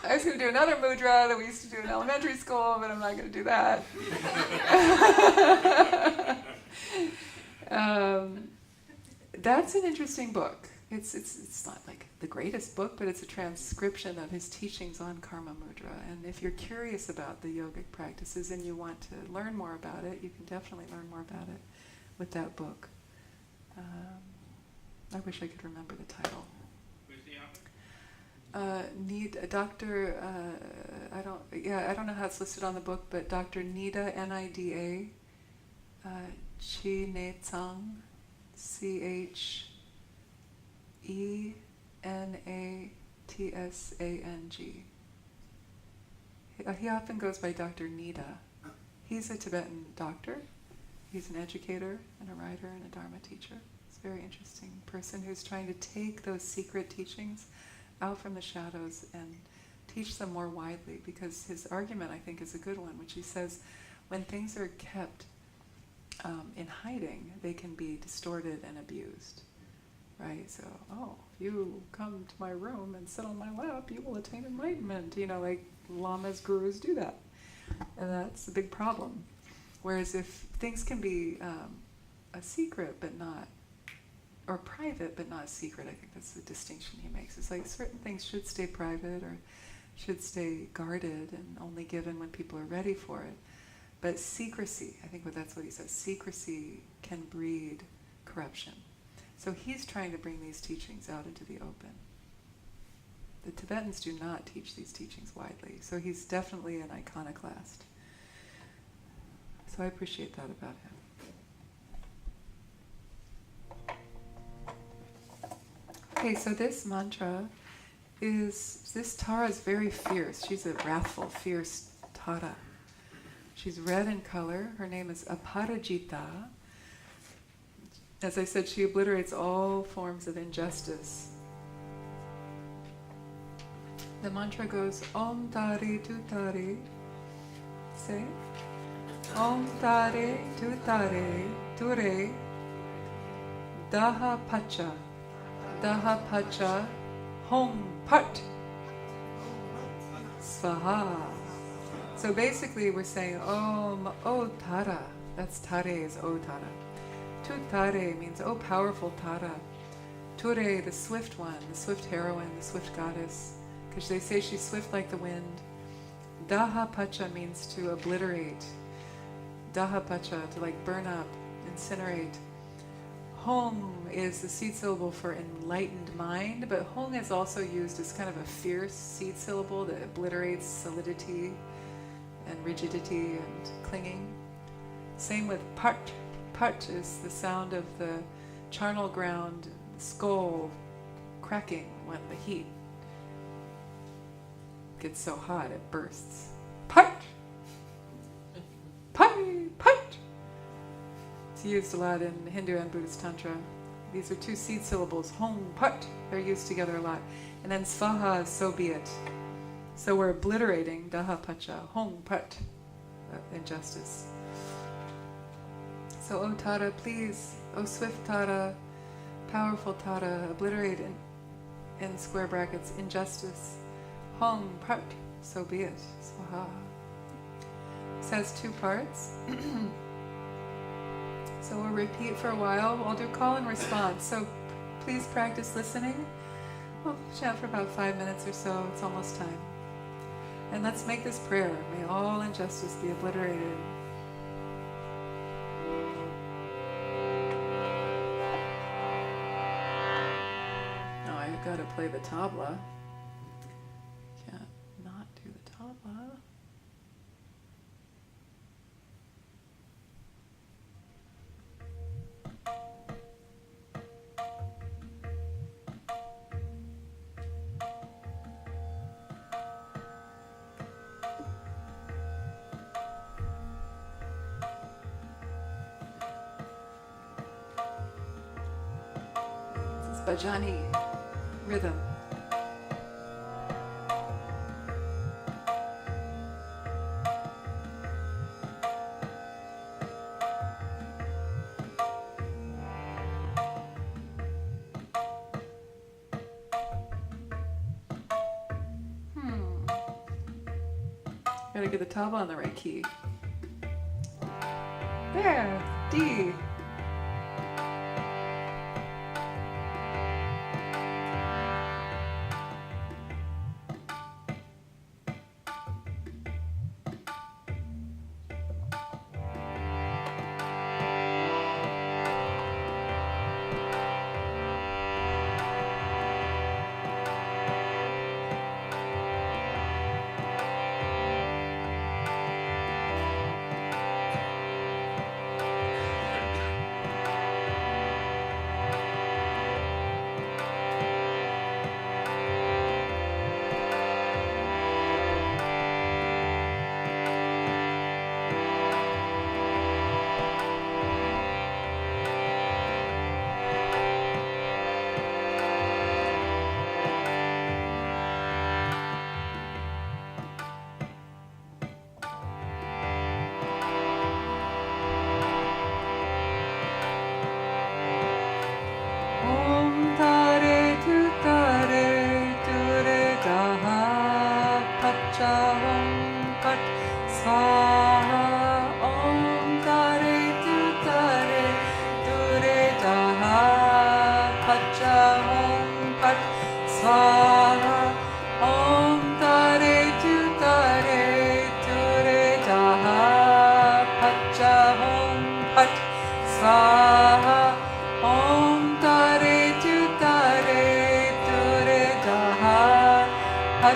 Speaker 1: was going to do another mudra that we used to do in elementary school, but I'm not going to do that. That's an interesting book. It's not like the greatest book, but it's a transcription of his teachings on Karma Mudra. And if you're curious about the yogic practices and you want to learn more about it, you can definitely learn more about it with that book. I wish I could remember the title.
Speaker 3: Who's the author?
Speaker 1: Dr. I don't know how it's listed on the book, but Dr. Nida, Nida, Chi Ne Tsang, Chenatsang. He often goes by Dr. Nida. He's a Tibetan doctor. He's an educator and a writer and a Dharma teacher. He's a very interesting person who's trying to take those secret teachings out from the shadows and teach them more widely, because his argument, I think, is a good one, which he says when things are kept in hiding, they can be distorted and abused. Right? So, if you come to my room and sit on my lap, you will attain enlightenment. Like lamas, gurus do that. And that's a big problem. Whereas if things can be a secret but not, or private but not secret, I think that's the distinction he makes. It's like certain things should stay private or should stay guarded and only given when people are ready for it. But secrecy, I think that's what he says, secrecy can breed corruption. So he's trying to bring these teachings out into the open. The Tibetans do not teach these teachings widely, so he's definitely an iconoclast. So I appreciate that about him. Okay, so this mantra this Tara is very fierce. She's a wrathful, fierce Tara. She's red in color. Her name is Aparajita. As I said, she obliterates all forms of injustice. The mantra goes, Om Tare Tu Tare. Say, Om Tare Tu Tare Ture Daha Pacha. Daha Pacha Hom Pat Svaha. So basically we're saying Om O Tara. That's Tare is O Tara. Tu Tare means O powerful Tara. Ture, the swift one, the swift heroine, the swift goddess. Because they say she's swift like the wind. Daha Pacha means to obliterate. Daha Pacha, to like burn up, incinerate. Hong is the seed syllable for enlightened mind, but Hong is also used as kind of a fierce seed syllable that obliterates solidity and rigidity and clinging. Same with Pat. Pat is the sound of the charnel ground, the skull cracking when the heat gets so hot it bursts. Pat! Pai! Pat! It's used a lot in Hindu and Buddhist Tantra. These are two seed syllables, Hong, Pat. They're used together a lot. And then Svaha is so be it. So we're obliterating Daha Pacha, Hong, Pat, injustice. So, O Tara, please, O swift Tara, powerful Tara, obliterate in square brackets injustice. Hong, Pat, so be it. Svaha. This has two parts. So we'll repeat for a while. I'll do call and response. So please practice listening. We'll chat for about 5 minutes or so. It's almost time. And let's make this prayer. May all injustice be obliterated. Now I've got to play the tabla. Can't not do the tabla. Bhajani rhythm. Gotta get the tabla on the right key. There, D.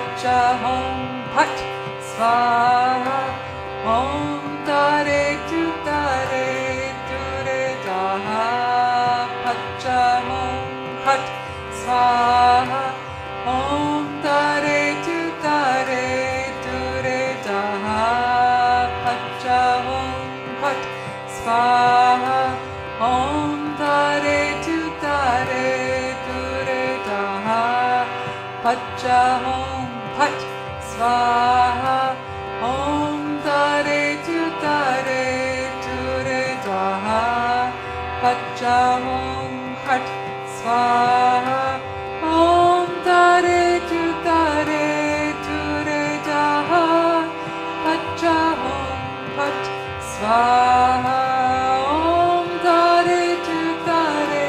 Speaker 1: pacha hom pat svaha. Om tare tu tare ture daha. Pacha hom pat svaha. Om tare tu tare ture daha. Pacha hom pat svaha. Om tare tu tare ture daha. Pacha hom pat svaha. Om tare tu tare ture daha. Pacha hom pat svaha. Om tare tu tare ture daha. Pacha hom pat svaha. Om tare tu tare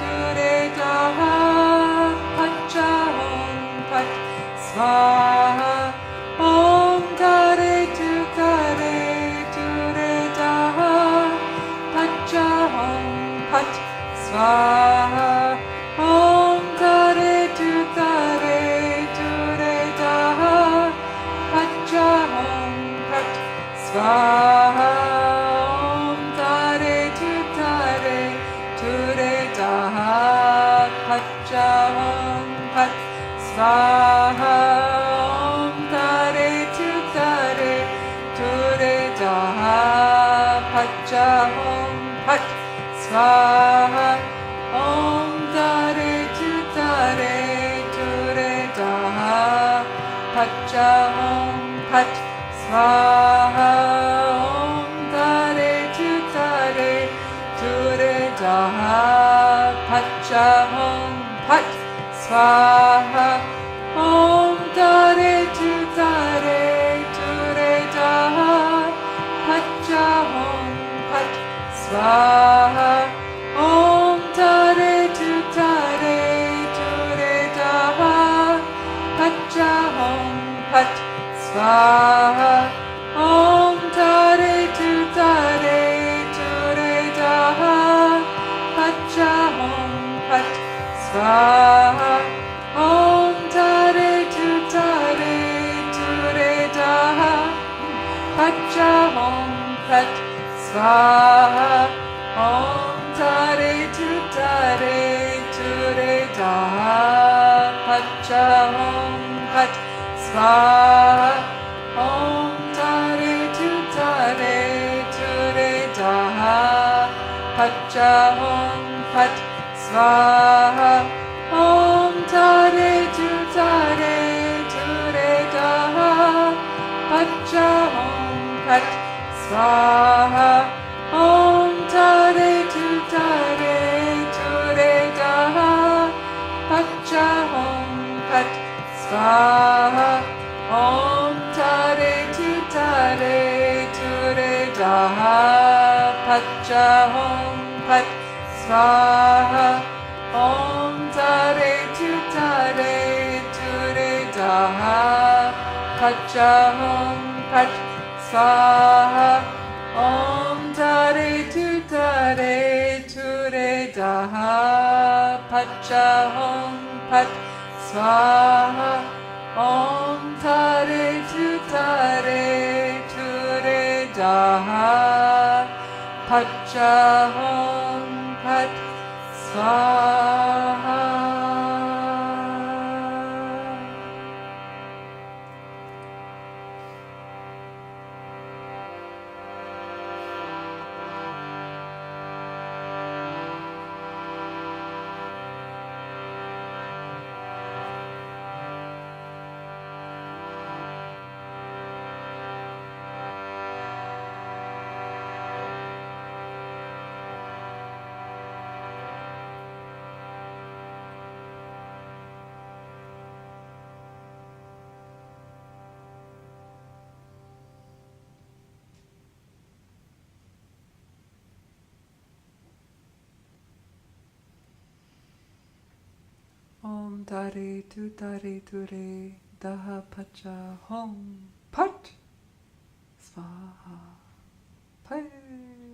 Speaker 1: ture daha. Pacha hom pat svaha. Om tare tu tare ture daha. Pacha hom pat svaha. Om tare tu tare ture daha. Pacha hom pat svaha. Om tare tu tare ture daha. Pacha hom pat svaha. Om tare tu tare ture daha. Pacha hom pat svaha. Om tare tu tare ture daha. Pacha hom pat svaha. Om tare tu tare ture daha. Pacha hom pat svaha. Om tare tu tare ture daha. Pacha hom pat svaha. Om tare tu tare ture daha. Pacha hom pat svaha. Om tare tu tare ture daha. Pacha hom pat svaha. Om tare tu tare ture daha. Pacha hom pat svaha. Om tare tu tare ture daha. Pacha hom pat svaha. Om tare tu tare ture daha. Pacha hom pat svaha. Om tare tu tare ture daha. Pacha hom pat svaha. Om tare tu tare ture daha. Pacha hom pat svaha. Om tare tu tare ture daha. Pacha hom pat svaha. Om tare tu tare ture daha. Pacha hom pat svaha. Om tare tu tare ture daha. Pacha hom pat svaha. Om tare tu tare ture daha. Pacha hom pat svaha. Om tare tu tare ture daha pacha hom pat svaha. Pay.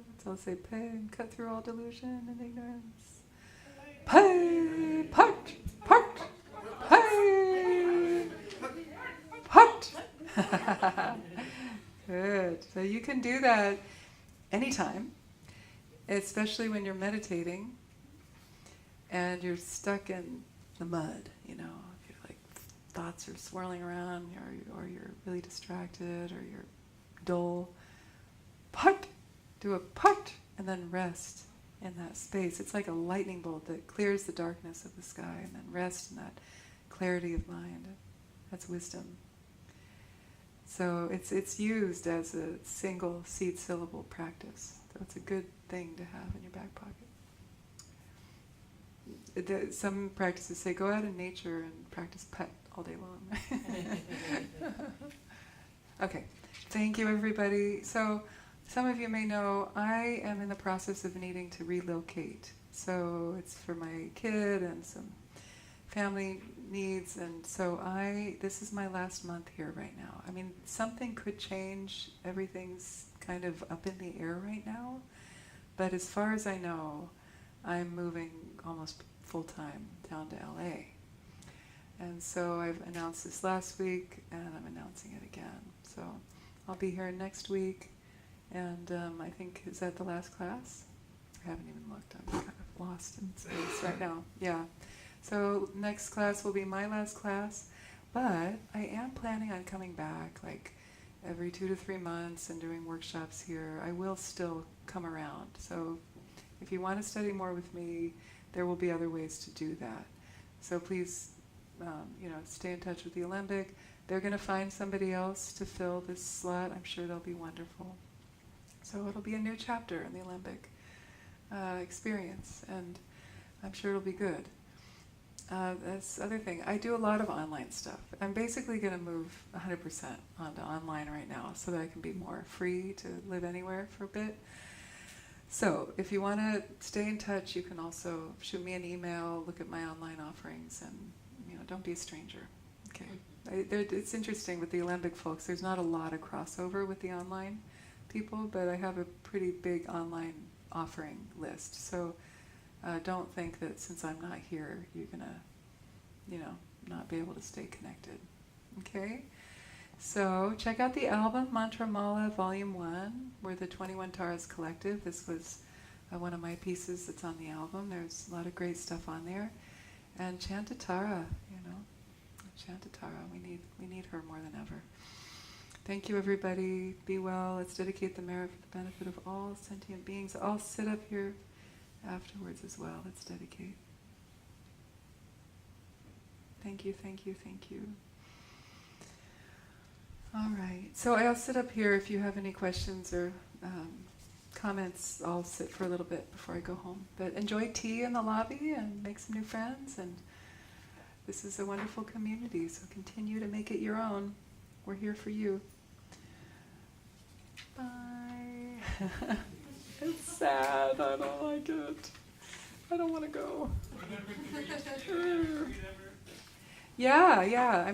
Speaker 1: Let's all say pay and cut through all delusion and ignorance. Pay, pat, pat, pay. Hut. Good. So you can do that anytime, especially when you're meditating and you're stuck in the mud, you know, if you're like thoughts are swirling around, or you're really distracted, or you're dull. Put, do a put, and then rest in that space. It's like a lightning bolt that clears the darkness of the sky, and then rest in that clarity of mind. That's wisdom. So it's used as a single seed syllable practice. So it's a good thing to have in your back pocket. Some practices say go out in nature and practice pet all day long. Okay, thank you everybody. So some of you may know I am in the process of needing to relocate. So it's for my kid and some family needs, and so this is my last month here right now. I mean, something could change. Everything's kind of up in the air right now. But as far as I know, I'm moving almost full-time down to LA. And so I've announced this last week, and I'm announcing it again. So I'll be here next week, and I think, is that the last class? I haven't even looked. I'm kind of lost in space right now. Yeah. So next class will be my last class, but I am planning on coming back like every 2 to 3 months and doing workshops here. I will still come around. So if you want to study more with me, there will be other ways to do that. So please, stay in touch with the Alembic. They're going to find somebody else to fill this slot. I'm sure they'll be wonderful. So it'll be a new chapter in the Alembic experience, and I'm sure it'll be good. That's the other thing. I do a lot of online stuff. I'm basically going to move 100% onto online right now so that I can be more free to live anywhere for a bit. So if you want to stay in touch, you can also shoot me an email, look at my online offerings, and don't be a stranger. Okay. It's interesting with the Alembic folks. There's not a lot of crossover with the online people, but I have a pretty big online offering list. So don't think that since I'm not here, you're going to, not be able to stay connected. Okay? So check out the album, Mantra Mala Volume 1. We're the 21 Taras Collective. This was one of my pieces that's on the album. There's a lot of great stuff on there. And chant a Tara, chant a Tara. We need her more than ever. Thank you, everybody. Be well. Let's dedicate the merit for the benefit of all sentient beings. I'll sit up here afterwards as well. Let's dedicate. Thank you, thank you, thank you. All right. So I'll sit up here if you have any questions or comments. I'll sit for a little bit before I go home. But enjoy tea in the lobby and make some new friends. And this is a wonderful community, so continue to make it your own. We're here for you. Bye. It's sad. I don't like it. I don't want to go. Yeah.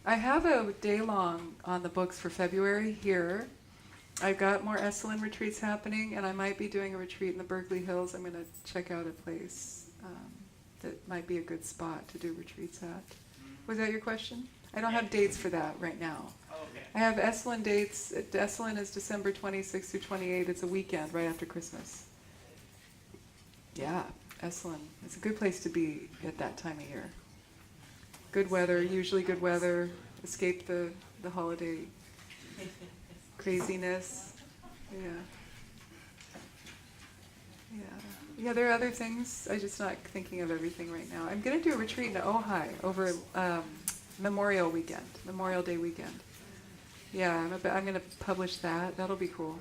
Speaker 1: I have a day-long on the books for February here. I've got more Esalen retreats happening, and I might be doing a retreat in the Berkeley Hills. I'm going to check out a place that might be a good spot to do retreats at. Was that your question? I don't have dates for that right now.
Speaker 3: Okay.
Speaker 1: I have Esalen dates. Esalen is December 26th through 28th. It's a weekend right after Christmas. Yeah, Esalen. It's a good place to be at that time of year. Good weather, usually good weather. Escape the holiday craziness. Yeah, there are other things. I'm just not thinking of everything right now. I'm going to do a retreat in Ojai over Memorial Day weekend. Yeah, I'm going to publish that. That'll be cool.